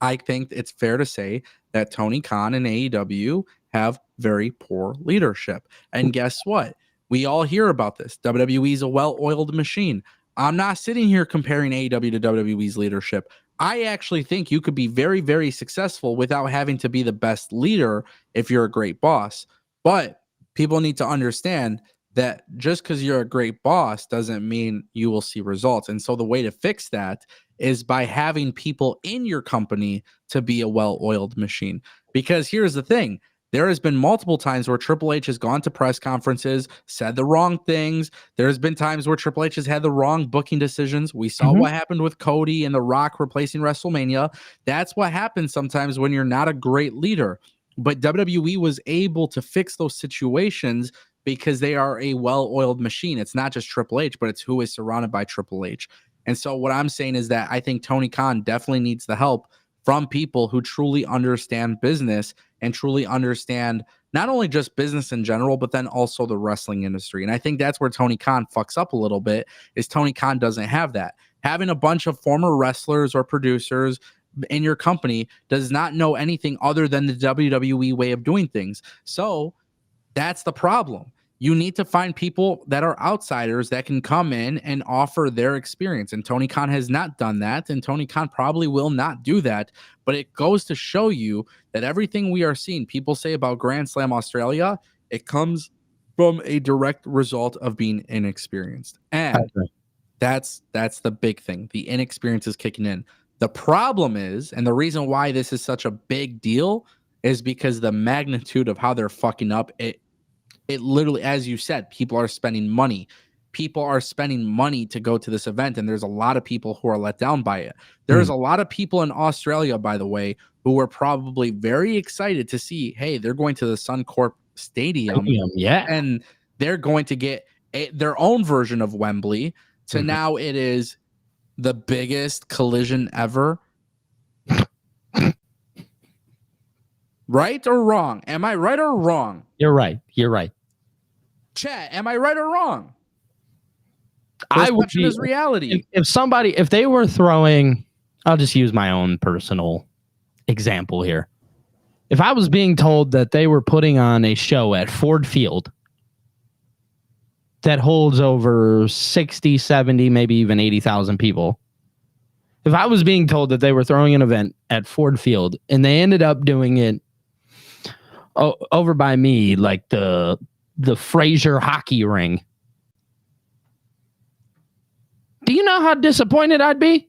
I think it's fair to say that Tony Khan and AEW have very poor leadership. And guess what? We all hear about this. WWE is a well-oiled machine. I'm not sitting here comparing AEW to WWE's leadership. I actually think you could be very, very successful without having to be the best leader if you're a great boss. But people need to understand that just because you're a great boss doesn't mean you will see results. And so the way to fix that is by having people in your company to be a well-oiled machine. Because here's the thing. There has been multiple times where Triple H has gone to press conferences, said the wrong things. There's been times where Triple H has had the wrong booking decisions. We saw what happened with Cody and The Rock replacing WrestleMania. That's what happens sometimes when you're not a great leader. But WWE was able to fix those situations because they are a well-oiled machine. It's not just Triple H, but it's who is surrounded by Triple H. And so what I'm saying is that I think Tony Khan definitely needs the help from people who truly understand business and truly understand not only just business in general, but then also the wrestling industry. And I think that's where Tony Khan fucks up a little bit, is Tony Khan doesn't have that. Having a bunch of former wrestlers or producers in your company does not know anything other than the WWE way of doing things. So that's the problem. You need to find people that are outsiders that can come in and offer their experience. And Tony Khan has not done that. And Tony Khan probably will not do that. But it goes to show you that everything we are seeing, people say about Grand Slam Australia, it comes from a direct result of being inexperienced. And that's the big thing. The inexperience is kicking in. The problem is, and the reason why this is such a big deal, is because the magnitude of how they're fucking up, it literally, as you said, people are spending money. People are spending money to go to this event, and there's a lot of people who are let down by it. There's a lot of people in Australia, by the way, who were probably very excited to see, hey, they're going to the Suncorp Stadium, yeah, and they're going to get their own version of Wembley. So now it is the biggest collision ever. Right or wrong? Am I right or wrong? You're right. You're right. Chat, am I right or wrong? I would be, reality. If they were throwing, I'll just use my own personal example here. If I was being told that they were putting on a show at Ford Field that holds over 60, 70, maybe even 80,000 people. If I was being told that they were throwing an event at Ford Field and they ended up doing it over by me, like the Fraser hockey ring, do you know how disappointed I'd be?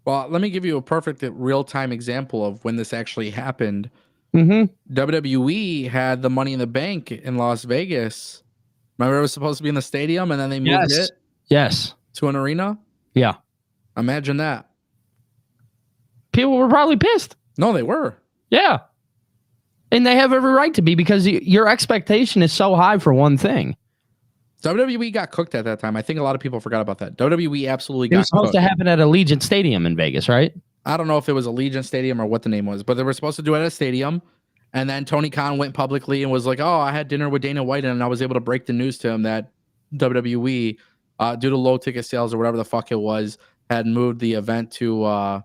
Well, let me give you a perfect real-time example of when this actually happened. WWE had the Money in the Bank in Las Vegas. Remember, it was supposed to be in the stadium, and then they moved it to an arena? Yeah. Imagine that. People were probably pissed. No, they were. Yeah. And they have every right to be, because your expectation is so high for one thing. WWE got cooked at that time. I think a lot of people forgot about that. WWE absolutely got cooked. It was supposed to happen at Allegiant Stadium in Vegas, right? I don't know if it was Allegiant Stadium or what the name was, but they were supposed to do it at a stadium. And then Tony Khan went publicly and was like, oh, I had dinner with Dana White, and I was able to break the news to him that WWE, due to low ticket sales or whatever the fuck it was, had moved the event to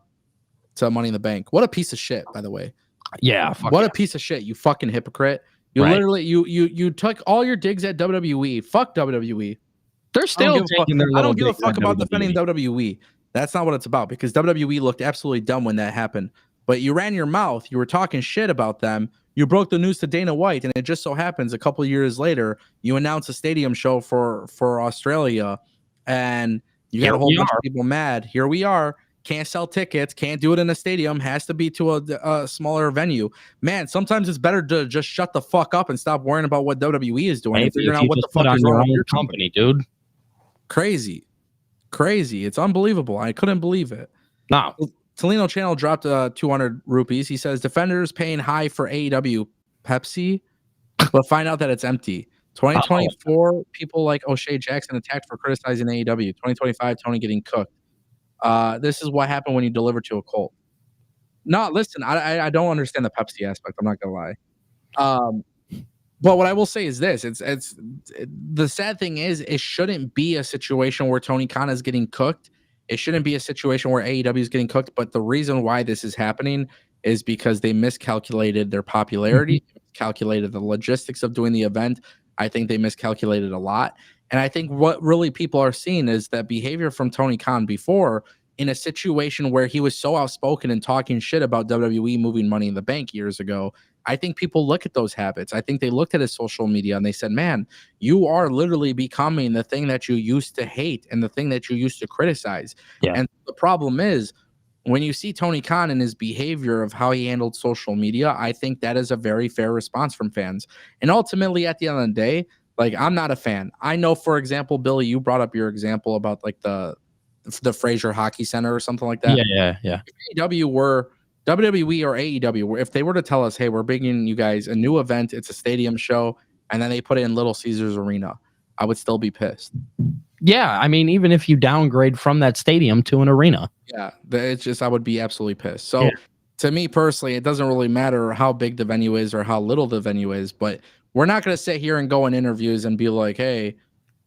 Money in the Bank. What a piece of shit, by the way. Yeah. What a piece of shit, you fucking hypocrite. You literally, you took all your digs at WWE. Fuck WWE. They're still taking their I don't give a fuck about defending WWE. That's not what it's about, because WWE looked absolutely dumb when that happened. But you ran your mouth. You were talking shit about them. You broke the news to Dana White, and it just so happens a couple of years later, you announce a stadium show for Australia, and you got a whole bunch of people mad. Here we are. Can't sell tickets. Can't do it in a stadium. Has to be to a smaller venue. Man, sometimes it's better to just shut the fuck up and stop worrying about what WWE is doing and figuring out what the fuck is wrong with your company, dude. Crazy. It's unbelievable. I couldn't believe it. No. Tolino Channel dropped 200 rupees. He says, defenders paying high for AEW Pepsi, but find out that it's empty. 2024, people like O'Shea Jackson attacked for criticizing AEW. 2025, Tony getting cooked. This is what happened when you deliver to a cult. No, listen, I don't understand the Pepsi aspect. I'm not gonna lie. But what I will say is this: the sad thing is, it shouldn't be a situation where Tony Khan is getting cooked. It shouldn't be a situation where AEW is getting cooked. But the reason why this is happening is because they miscalculated their popularity, calculated the logistics of doing the event. I think they miscalculated a lot. And I think what really people are seeing is that behavior from Tony Khan before, in a situation where he was so outspoken and talking shit about WWE moving Money in the Bank years ago. I think people look at those habits. I think they looked at his social media and they said, man, you are literally becoming the thing that you used to hate and the thing that you used to criticize. Yeah. And the problem is, when you see Tony Khan and his behavior of how he handled social media, I think that is a very fair response from fans. And ultimately, at the end of the day, like, I'm not a fan. I know, for example, Billy, you brought up your example about like the Fraser Hockey Center or something like that. Yeah. If AEW were WWE or AEW, if they were to tell us, hey, we're bringing you guys a new event, it's a stadium show, and then they put it in Little Caesars Arena, I would still be pissed. Yeah, I mean, even if you downgrade from that stadium to an arena. Yeah, it's just, I would be absolutely pissed. So to me personally, it doesn't really matter how big the venue is or how little the venue is, but we're not going to sit here and go in interviews and be like, hey,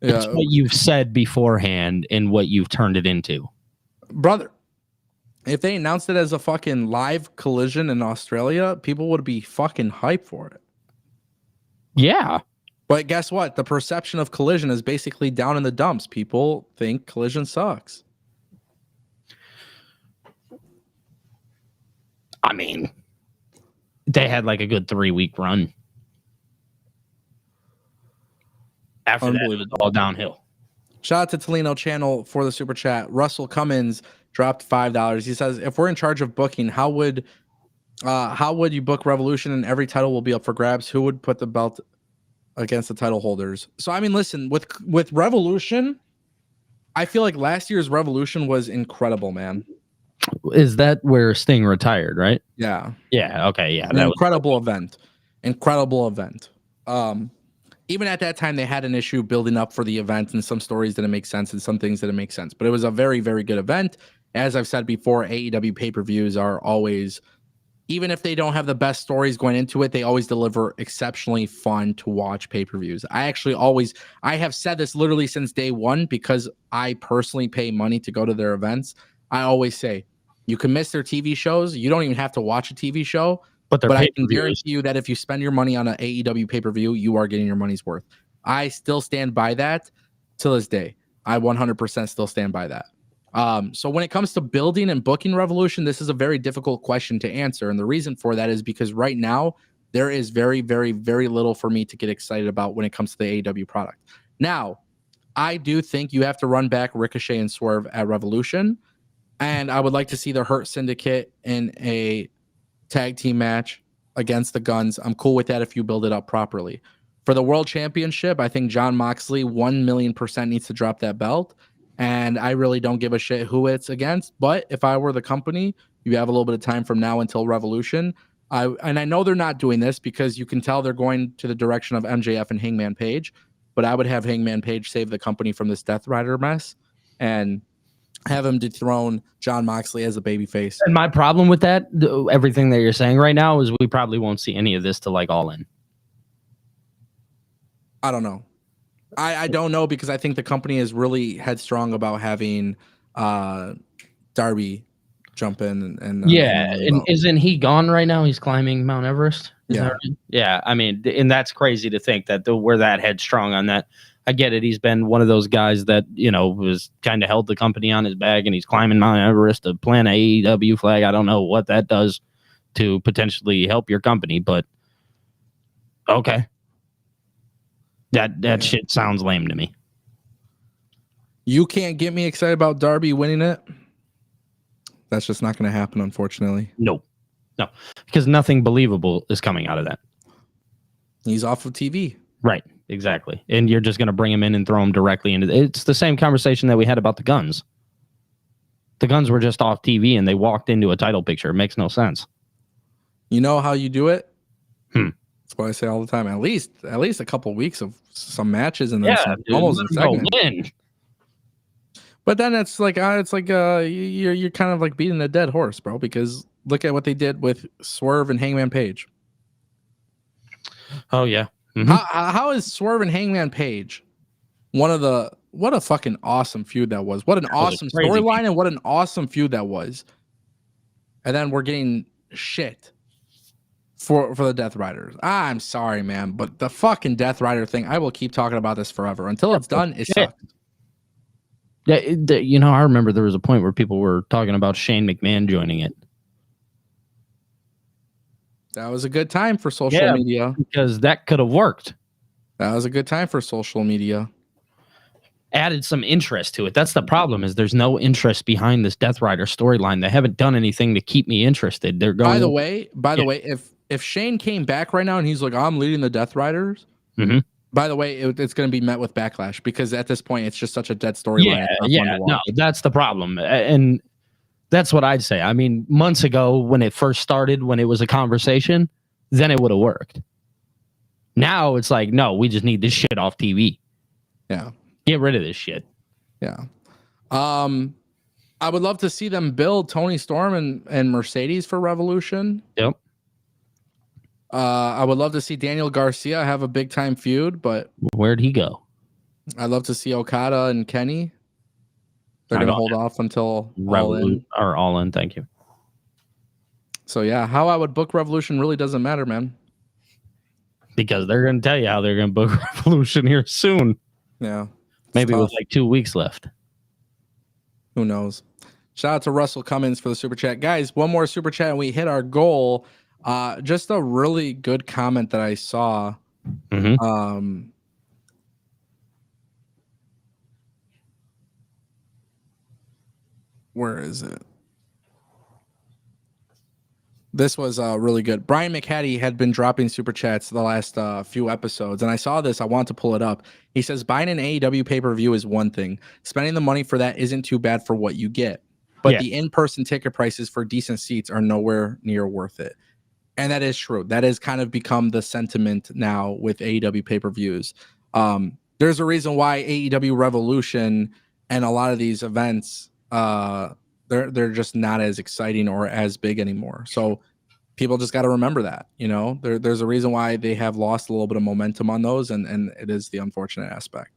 It's what you've said beforehand and what you've turned it into. brother, if they announced it as a fucking live collision in Australia, people would be fucking hyped for it. Yeah. But guess what? The perception of collision is basically down in the dumps. People think collision sucks. I mean, they had like a good 3-week run. After that, it was all downhill. Shout out to Tolino Channel for the super chat. Russell Cummins dropped $5. He says, if we're in charge of booking, how would you book Revolution and every title will be up for grabs? Who would put the belt against the title holders? So I mean, listen, with Revolution, I feel like last year's Revolution was incredible, man. Is that where Sting retired, right? Yeah. Yeah. Okay. Yeah. An incredible event. Incredible event. Even at that time, they had an issue building up for the event, and some stories didn't make sense and some things didn't make sense. But it was a very, very good event. As I've said before, AEW pay-per-views are always, even if they don't have the best stories going into it, they always deliver exceptionally fun to watch pay-per-views. I have said this literally since day one because I personally pay money to go to their events. I always say, you can miss their TV shows. You don't even have to watch a TV show. But I can guarantee you that if you spend your money on an AEW pay-per-view, you are getting your money's worth. I still stand by that to this day. I 100% still stand by that. So when it comes to building and booking Revolution, this is a very difficult question to answer. And the reason for that is because right now, there is very, very, very little for me to get excited about when it comes to the AEW product. Now, I do think you have to run back Ricochet and Swerve at Revolution. And I would like to see the Hurt Syndicate in a tag team match against the Guns. I'm cool with that if you build it up properly. For the World Championship, I think Jon Moxley 1,000,000% needs to drop that belt. And I really don't give a shit who it's against. But if I were the company, you have a little bit of time from now until Revolution. And I know they're not doing this because you can tell they're going to the direction of MJF and Hangman Page. But I would have Hangman Page save the company from this Death Rider mess and have him dethrone Jon Moxley as a babyface. And my problem with that, everything that you're saying right now, is we probably won't see any of this till like All In. I don't know. I don't know because I think the company is really headstrong about having Darby jump in and and isn't he gone right now? He's climbing Mount Everest. Yeah. Right? Yeah. I mean, and that's crazy to think that we're that headstrong on that. I get it. He's been one of those guys that, was kind of held the company on his back, and he's climbing Mount Everest to plant an AEW flag. I don't know what that does to potentially help your company, but okay. That shit sounds lame to me. You can't get me excited about Darby winning it. That's just not going to happen, unfortunately. No, because nothing believable is coming out of that. He's off of TV. Right, exactly. And you're just going to bring him in and throw him directly into it's the same conversation that we had about the Guns. The Guns were just off TV and they walked into a title picture. It makes no sense. You know how you do it? That's what I say all the time. At least a couple of weeks of some matches and then some almost a segment. Win. But then it's like you're kind of like beating a dead horse, bro, because look at what they did with Swerve and Hangman Page. Oh yeah. Mm-hmm. How is Swerve and Hangman Page what a fucking awesome feud that was. What an awesome storyline and what an awesome feud that was. And then we're getting shit for the Death Riders. I'm sorry, man, but the fucking Death Rider thing, I will keep talking about this forever. Until it's done, it sucks. Yeah, I remember there was a point where people were talking about Shane McMahon joining it. That was a good time for social media. Because that could have worked. That was a good time for social media. Added some interest to it. That's the problem, is there's no interest behind this Death Rider storyline. They haven't done anything to keep me interested. They're going. By the way, if Shane came back right now and he's like, I'm leading the Death Riders, by the way, it's going to be met with backlash because at this point, it's just such a dead storyline. No, that's the problem. And that's what I'd say. I mean, months ago when it first started, when it was a conversation, then it would have worked. Now it's like, no, we just need this shit off TV. Yeah. Get rid of this shit. Yeah. I I would love to see them build Tony Storm and Mercedes for Revolution. Yep. I would love to see Daniel Garcia have a big time feud, but Where'd he go? I'd love to see Okada and Kenny. They're going to hold off until All In. Or All In, thank you. So, yeah, how I would book Revolution really doesn't matter, man. Because they're going to tell you how they're going to book Revolution here soon. Yeah. Maybe with like 2 weeks left. Who knows? Shout out to Russell Cummins for the super chat. Guys, one more super chat and we hit our goal. Just a really good comment that I saw. Mm-hmm. Where is it? This was really good. Brian McHattie had been dropping super chats the last few episodes, and I saw this. I want to pull it up. He says, buying an AEW pay-per-view is one thing. Spending the money for that isn't too bad for what you get. But the in-person ticket prices for decent seats are nowhere near worth it. And that is true. That has kind of become the sentiment now with AEW pay-per-views. There's a reason why AEW Revolution and a lot of these events, they're just not as exciting or as big anymore. So people just got to remember that, you know, there's a reason why they have lost a little bit of momentum on those, and it is the unfortunate aspect.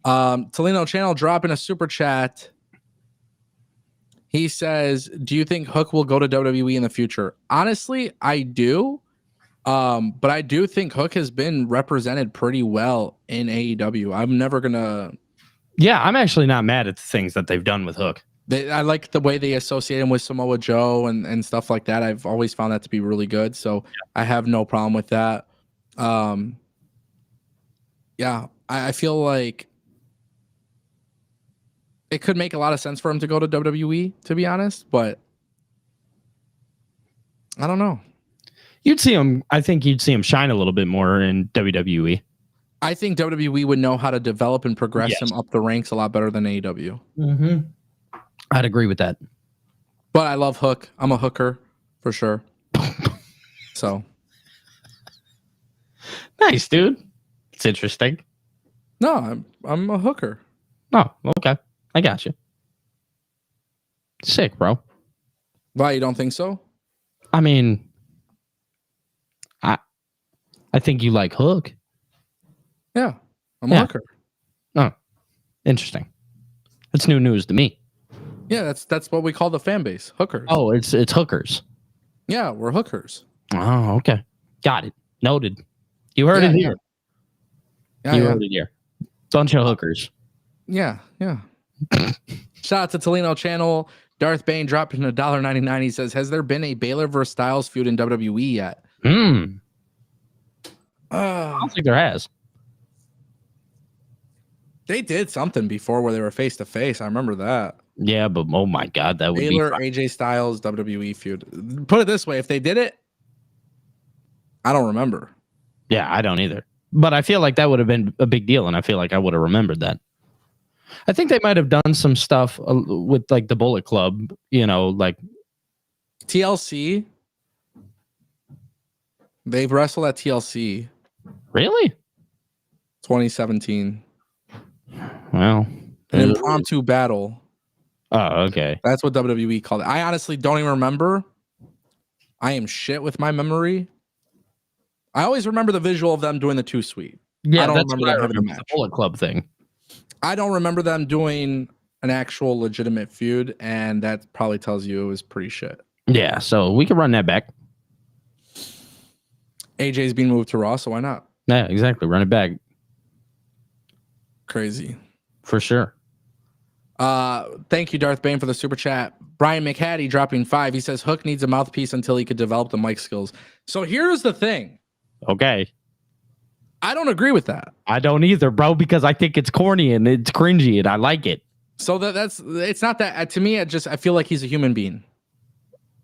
Tolino Channel dropping a super chat. He says, do you think Hook will go to WWE in the future? Honestly, I do. But I do think Hook has been represented pretty well in AEW. I'm never going to. Yeah, I'm actually not mad at the things that they've done with Hook. I like the way they associate him with Samoa Joe and stuff like that. I've always found that to be really good. So I have no problem with that. Yeah, I feel like it could make a lot of sense for him to go to WWE, to be honest, but I don't know. You'd see him. I think you'd see him shine a little bit more in WWE. I think WWE would know how to develop and progress him up the ranks a lot better than AEW. Mm-hmm. I'd agree with that. But I love Hook. I'm a hooker for sure. So nice, dude. It's interesting. No, I'm a hooker. Oh, okay. I got you. Sick, bro. Why, you don't think so? I mean, I think you like Hook. Yeah, I'm a hooker. Oh, interesting. That's new news to me. Yeah, that's what we call the fan base, hookers. Oh, it's hookers. Yeah, we're hookers. Oh, okay. Got it. Noted. You heard it here. Yeah, you heard it here. Bunch of hookers. Yeah. Shout out to Tolino Channel. Darth Bane dropped in $1.99. He says, has there been a Baylor versus Styles feud in WWE yet? I don't think there has. They did something before where they were face to face. I remember that. Yeah, but oh my God, that would Baylor, be AJ Styles, WWE feud. Put it this way, if they did it, I don't remember. Yeah, I don't either. But I feel like that would have been a big deal, and I feel like I would have remembered that. I think they might have done some stuff with like the Bullet Club, you know, like TLC. They've wrestled at TLC. Really? 2017. Well, an impromptu battle. Oh, okay. That's what WWE called it. I honestly don't even remember. I am shit with my memory. I always remember the visual of them doing the Too Sweet. Yeah, I don't that's remember what I them having a remember, match. the Bullet Club thing. I don't remember them doing an actual legitimate feud, and that probably tells you it was pretty shit. Yeah, so we can run that back. AJ's being moved to Raw, so why not? Yeah, exactly. Run it back. Crazy. For sure. Thank you, Darth Bane, for the super chat. Brian McHattie dropping 5. He says Hook needs a mouthpiece until he could develop the mic skills. So here's the thing. Okay. I don't agree with that. I don't either, bro, because I think it's corny and it's cringy and I like it. So that's it's not that to me. I feel like he's a human being.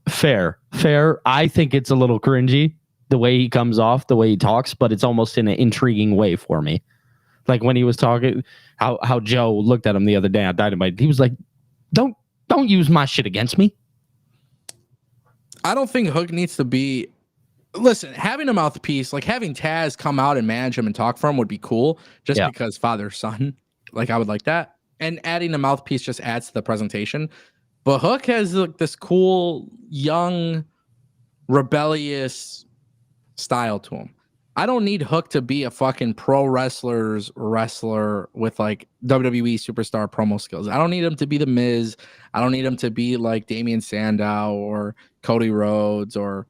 Fair. I think it's a little cringy the way he comes off, the way he talks, but it's almost in an intriguing way for me. Like when he was talking, how Joe looked at him the other day on Dynamite. He was like, "Don't use my shit against me." I don't think Hook needs to be. Listen, having a mouthpiece, like having Taz come out and manage him and talk for him would be cool, just because father son. Like I would like that. and adding a mouthpiece just adds to the presentation. But Hook has like this cool, young, rebellious style to him. I don't need Hook to be a fucking pro wrestler with like WWE superstar promo skills. I don't need him to be the Miz. I don't need him to be like Damian Sandow or Cody Rhodes or,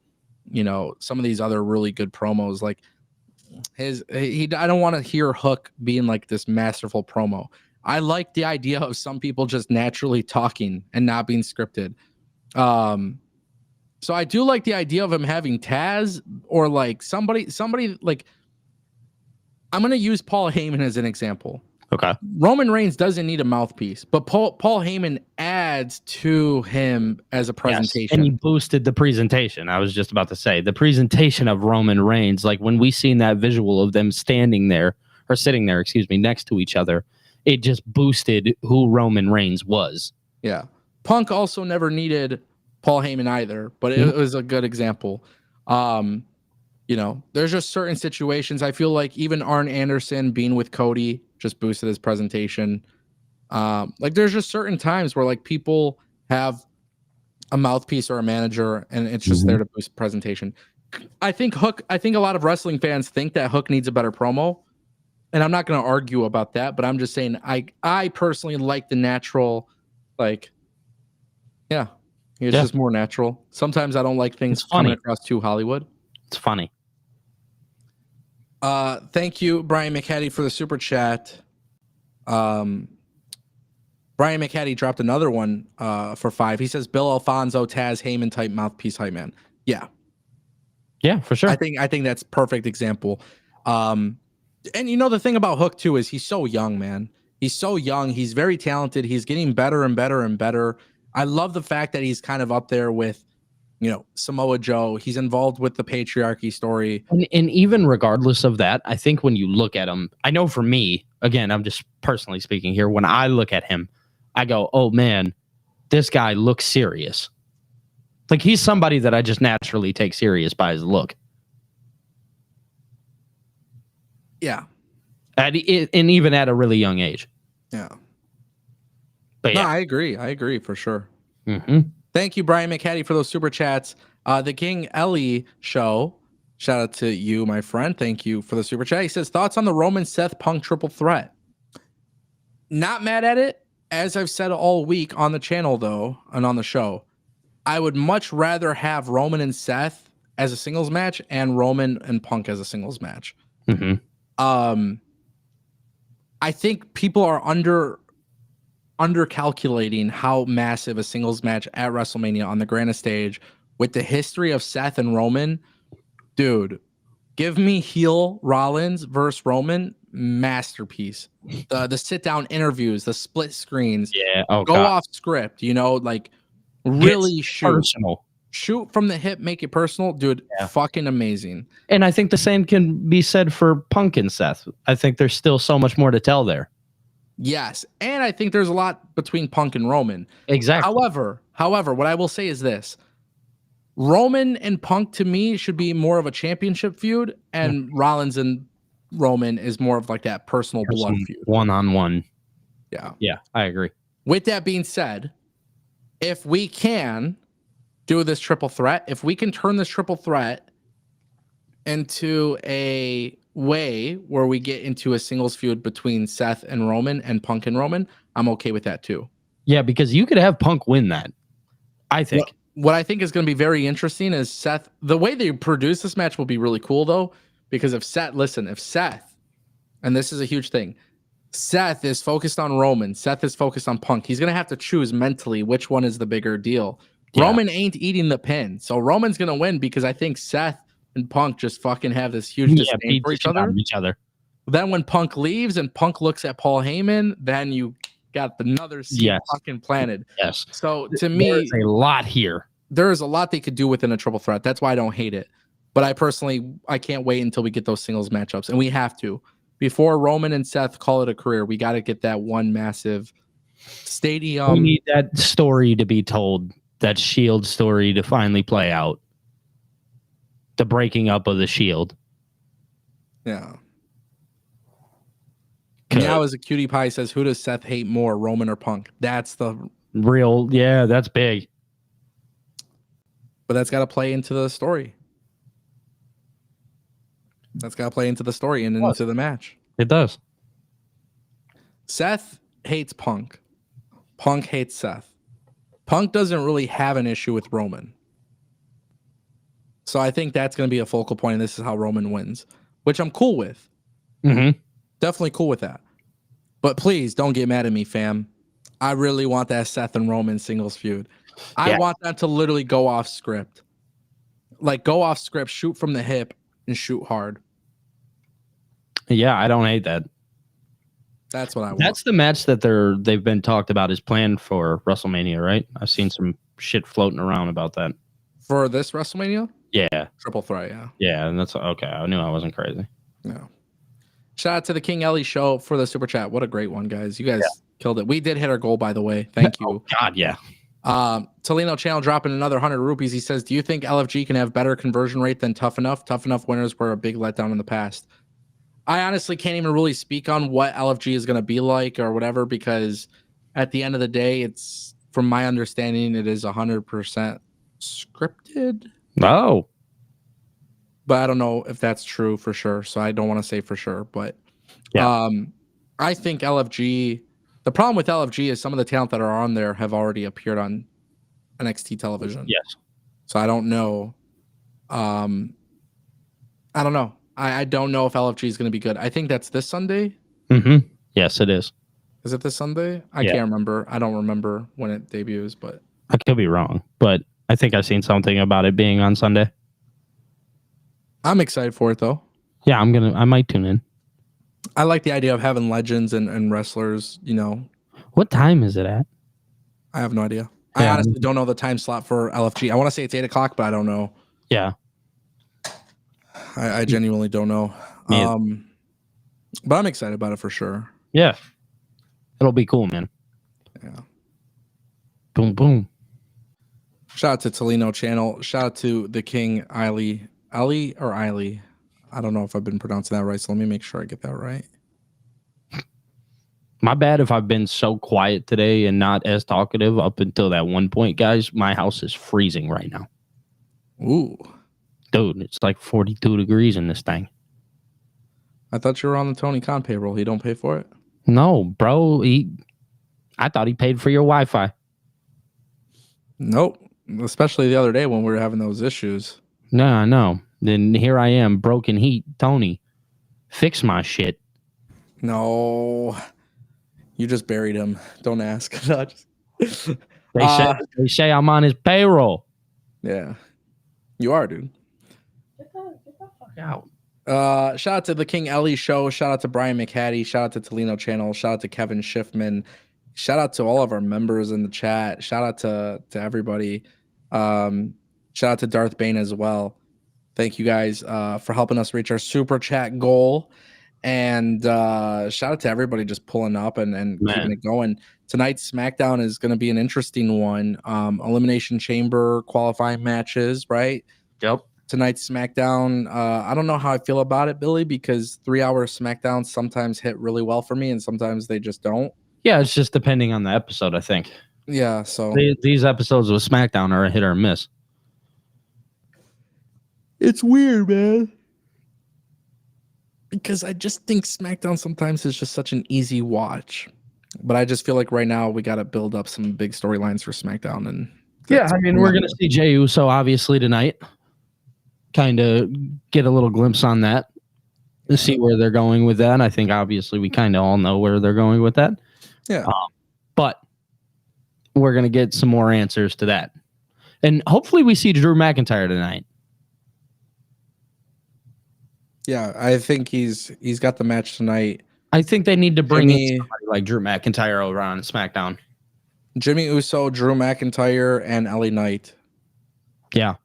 you know, some of these other really good promos. Like I don't want to hear Hook being like this masterful promo. I like the idea of some people just naturally talking and not being scripted. So I do like the idea of him having Taz or like somebody like, I'm going to use Paul Heyman as an example. Okay. Roman Reigns doesn't need a mouthpiece, but Paul Heyman adds to him as a presentation. Yes, and he boosted the presentation. I was just about to say the presentation of Roman Reigns, like when we seen that visual of them sitting there, next to each other, it just boosted who Roman Reigns was. Yeah. Punk also never needed Paul Heyman either, but it was a good example. You know, there's just certain situations. I feel like even Arn Anderson being with Cody just boosted his presentation. Like there's just certain times where like people have a mouthpiece or a manager and it's just there to boost presentation. I think a lot of wrestling fans think that Hook needs a better promo. And I'm not going to argue about that, but I'm just saying I personally like the natural, like, yeah. It's just more natural. Sometimes I don't like things coming across too Hollywood. It's funny. Thank you, Brian McHattie, for the super chat. Brian McHattie dropped another one for 5. He says Bill Alfonso, Taz, Heyman type mouthpiece hype man. Yeah. Yeah, for sure. I think that's perfect example. And you know the thing about Hook too is he's so young, man. He's so young. He's very talented. He's getting better and better and better. I love the fact that he's kind of up there with, you know, Samoa Joe. He's involved with the patriarchy story. And even regardless of that, I think when you look at him, I know for me, again, I'm just personally speaking here, when I look at him, I go, oh man, this guy looks serious. Like he's somebody that I just naturally take serious by his look. Yeah. And even at a really young age. Yeah. But yeah. No, I agree for sure. Mm-hmm. Thank you, Brian McHattie, for those super chats. The King Ellie show. Shout out to you, my friend. Thank you for the super chat. He says, thoughts on the Roman Seth Punk triple threat? Not mad at it. As I've said all week on the channel, though, and on the show, I would much rather have Roman and Seth as a singles match and Roman and Punk as a singles match. Mm-hmm. I think people are undercalculating how massive a singles match at WrestleMania on the grandest stage with the history of Seth and Roman. Dude, give me heel Rollins versus Roman, masterpiece. The sit down interviews, the split screens, go off script, you know, like really shoot from the hip, make it personal, dude. Fucking amazing. And I think the same can be said for Punk and Seth. I think there's still so much more to tell there. Yes, and I think there's a lot between Punk and Roman. Exactly. However, what I will say is this: Roman and Punk to me should be more of a championship feud, and Rollins and Roman is more of like that personal blood feud, one-on-one. Yeah, I agree. With that being said, if we can do this triple threat, if we can turn this triple threat into a way where we get into a singles feud between Seth and Roman and Punk and Roman, I'm okay with that too. Yeah, because you could have Punk win that, I think. What I think is going to be very interesting is Seth, the way they produce this match will be really cool though, because if Seth, and this is a huge thing, Seth is focused on Roman, Seth is focused on Punk, he's going to have to choose mentally which one is the bigger deal. Yeah. Roman ain't eating the pin, so Roman's going to win because I think Seth and Punk just fucking have this huge disdain for each other. Then when Punk leaves and Punk looks at Paul Heyman, then you got another seed fucking planted. Yes. So to me, there's a lot here. There is a lot they could do within a triple threat. That's why I don't hate it. But I can't wait until we get those singles matchups, and we have to. Before Roman and Seth call it a career, we got to get that one massive stadium. We need that story to be told, that Shield story to finally play out. The breaking up of the Shield. Yeah. Now, as a cutie pie says, who does Seth hate more, Roman or Punk? That's the real. Yeah, that's big. But that's got to play into the story. That's got to play into the story and into the match. It does. Seth hates Punk. Punk hates Seth. Punk doesn't really have an issue with Roman. So I think that's going to be a focal point, and this is how Roman wins, which I'm cool with. Mm-hmm. Definitely cool with that. But please don't get mad at me, fam. I really want that Seth and Roman singles feud. I want that to literally go off script. Like, go off script, shoot from the hip, and shoot hard. Yeah, I don't hate that. That's what I want. That's the match that they've been talked about is planned for WrestleMania, right? I've seen some shit floating around about that. For this WrestleMania? Yeah. Triple threat, yeah. Yeah, and that's okay. I knew I wasn't crazy. No. Shout out to the King Ellie show for the super chat. What a great one, guys. You guys killed it. We did hit our goal, by the way. Thank you. Oh, God, yeah. Tolino Channel dropping another 100 rupees. He says, do you think LFG can have better conversion rate than Tough Enough? Tough Enough winners were a big letdown in the past. I honestly can't even really speak on what LFG is going to be like or whatever, because at the end of the day, it's, from my understanding, it is 100% scripted. Oh. But I don't know if that's true for sure. So I don't want to say for sure. But I think LFG, the problem with LFG is some of the talent that are on there have already appeared on NXT television. Yes. So I don't know. I don't know. I don't know if LFG is going to be good. I think that's this Sunday. Mm-hmm. Yes, it is. Is it this Sunday? I can't remember. I don't remember when it debuts, but I could be wrong. But I think I've seen something about it being on Sunday. I'm excited for it though. Yeah, I might tune in. I like the idea of having legends and wrestlers, you know. What time is it at? I have no idea. I honestly don't know the time slot for LFG. I want to say it's 8 o'clock, but I don't know. Yeah. I genuinely don't know. But I'm excited about it for sure. Yeah. It'll be cool, man. Yeah. Boom, boom. Shout out to Tolino Channel. Shout out to the King Eiley. Eiley. I don't know if I've been pronouncing that right, so let me make sure I get that right. My bad if I've been so quiet today and not as talkative up until that one point, guys. My house is freezing right now. Ooh. Dude, it's like 42 degrees in this thing. I thought you were on the Tony Khan payroll. He don't pay for it? No, bro. I thought he paid for your Wi-Fi. Nope. Especially the other day when we were having those issues. No, I know. Then here I am, broken heat. Tony, fix my shit. No. You just buried him. Don't ask. They say I'm on his payroll. Yeah. You are, dude. Get the fuck out. Shout out to the King Ellie show. Shout out to Brian McHattie. Shout out to Tolino Channel. Shout out to Kevin Schiffman. Shout out to all of our members in the chat. Shout out to everybody. Shout out to Darth Bane as well. Thank you guys for helping us reach our super chat goal. And shout out to everybody just pulling up and keeping it going. Tonight's SmackDown is going to be an interesting one. Elimination Chamber qualifying matches, right? Yep. Tonight's SmackDown, I don't know how I feel about it, Billy, because 3-hour SmackDowns sometimes hit really well for me and sometimes they just don't. Yeah, it's just depending on the episode, I think. Yeah, so these episodes with SmackDown are a hit or a miss. It's weird, man. Because I just think SmackDown sometimes is just such an easy watch. But I just feel like right now we got to build up some big storylines for SmackDown. And yeah, I mean, we're going to see Jey Uso obviously tonight. Kind of get a little glimpse on that. To see where they're going with that. I think obviously we kind of all know where they're going with that. Yeah. But we're going to get some more answers to that. And hopefully we see Drew McIntyre tonight. Yeah, I think he's got the match tonight. I think they need to bring in somebody like Drew McIntyre over on SmackDown. Jimmy Uso, Drew McIntyre, and LA Knight. Yeah.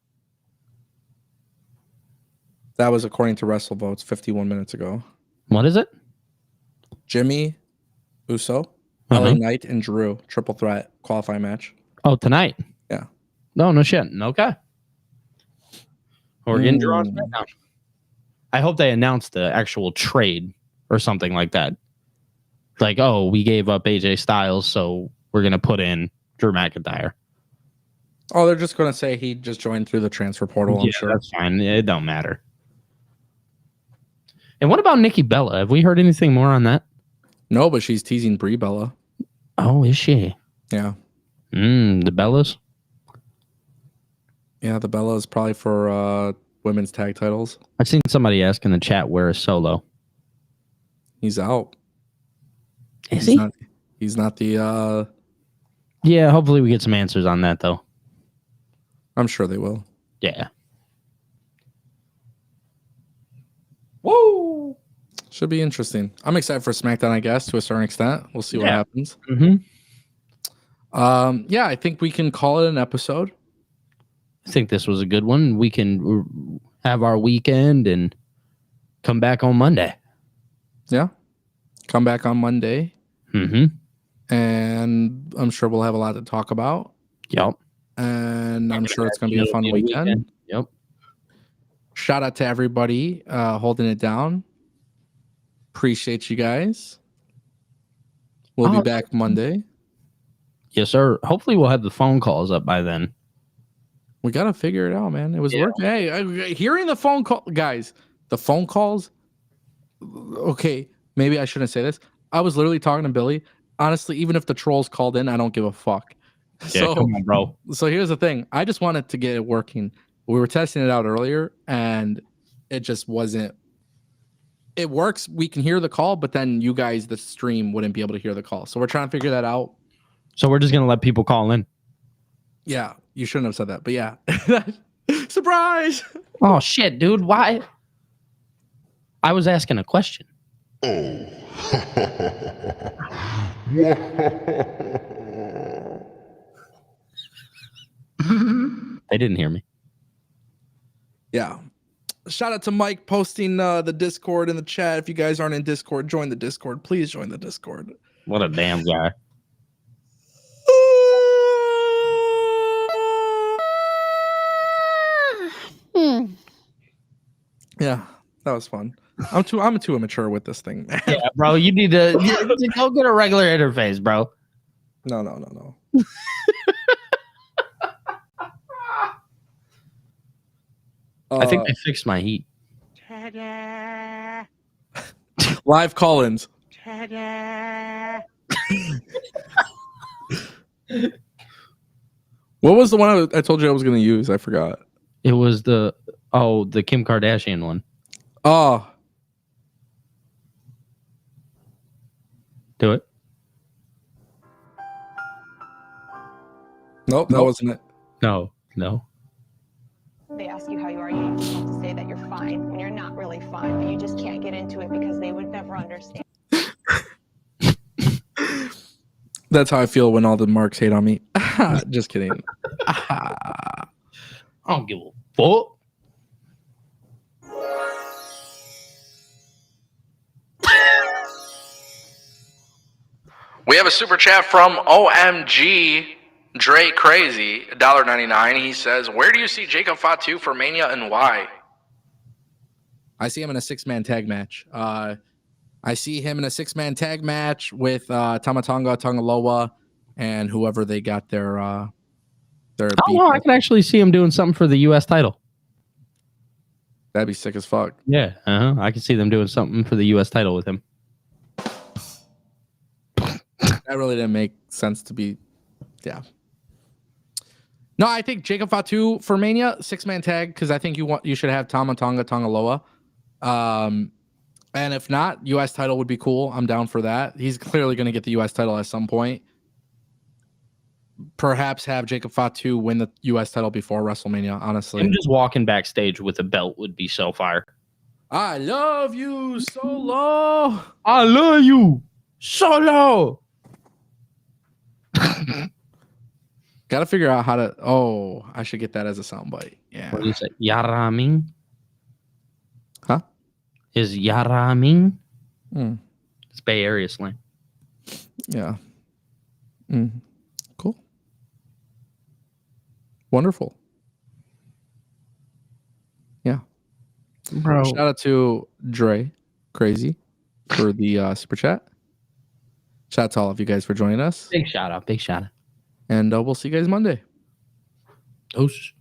That was according to WrestleVotes 51 minutes ago. What is it? Jimmy Uso, LA Knight, and Drew. Triple threat qualifying match. Oh, tonight? Yeah. No shit. Okay. We're getting Drew on SmackDown. I hope they announce the actual trade or something like that. like, oh, we gave up AJ Styles, so we're gonna put in Drew McIntyre. Oh, they're just gonna say he just joined through the transfer portal. I'm sure that's fine. It don't matter. And what about Nikki Bella? Have we heard anything more on that? No, but she's teasing Brie Bella. Oh, is she? Yeah. The Bellas. Yeah, the Bella is probably for women's tag titles. I've seen somebody ask in the chat where is Solo. He's out. Is he? He's not the. Yeah, hopefully we get some answers on that though. I'm sure they will. Yeah. Whoa! Should be interesting. I'm excited for SmackDown, I guess, to a certain extent. We'll see what happens. Mm-hmm. Yeah, I think we can call it an episode. I think this was a good one. We can have our weekend and come back on Monday. Yeah. Come back on Monday. Mm-hmm. And I'm sure we'll have a lot to talk about. Yep. And I'm sure it's going to be a fun weekend. Yep. Shout out to everybody holding it down. Appreciate you guys. We'll be back Monday. Yes, sir. Hopefully we'll have the phone calls up by then. We got to figure it out, man. It was working. Hey, hearing the phone call, guys, the phone calls. Okay, maybe I shouldn't say this. I was literally talking to Billy. Honestly, even if the trolls called in, I don't give a fuck. Yeah, come on, bro. So here's the thing. I just wanted to get it working. We were testing it out earlier, and it just wasn't. It works. We can hear the call, but then you guys, the stream, wouldn't be able to hear the call. So we're trying to figure that out. So we're just going to let people call in. Yeah, you shouldn't have said that, but yeah. Surprise! Oh, shit, dude. Why? I was asking a question. Oh. They didn't hear me. Yeah. Shout out to Mike posting the Discord in the chat. If you guys aren't in Discord, join the Discord. Please join the Discord. What a damn guy. Yeah, that was fun. I'm too immature with this thing, man. Yeah, bro, you need to go get a regular interface, bro. No. I think they fixed my heat. Live call-ins. What was the one I told you I was going to use? I forgot. It was the Kim Kardashian one. Oh. Do it. Nope, that wasn't it. No. They ask you how you are, you just have to say that you're fine when you're not really fine, but you just can't get into it because they would never understand. That's how I feel when all the marks hate on me. Just kidding. I don't give a fuck. We have a super chat from OMG Dre Crazy, $1.99. He says, where do you see Jacob Fatu for Mania and why? I see him in a six-man tag match. I see him in a six-man tag match with Tama Tonga, Tongaloa, and whoever they got their I can actually see him doing something for the U.S. title. That'd be sick as fuck. Yeah, I can see them doing something for the U.S. title with him. That really didn't make sense to be. Yeah. No, I think Jacob Fatu for Mania, six-man tag, because I think you should have Tama Tonga, Tongaloa. And if not, U.S. title would be cool. I'm down for that. He's clearly going to get the U.S. title at some point. Perhaps have Jacob Fatu win the U.S. title before WrestleMania, honestly. Him just walking backstage with a belt would be so fire. I love you, Solo. I love you, Solo. Got to figure out how to... Oh, I should get that as a soundbite. Yeah. What do you say? Yaraming? Huh? Is Yaraming? Mm. It's Bay Area slang. Yeah. Cool. Wonderful. Yeah. Bro. Shout out to Dre Crazy for the super chat. Shout out to all of you guys for joining us. Big shout out. And we'll see you guys Monday. Oosh.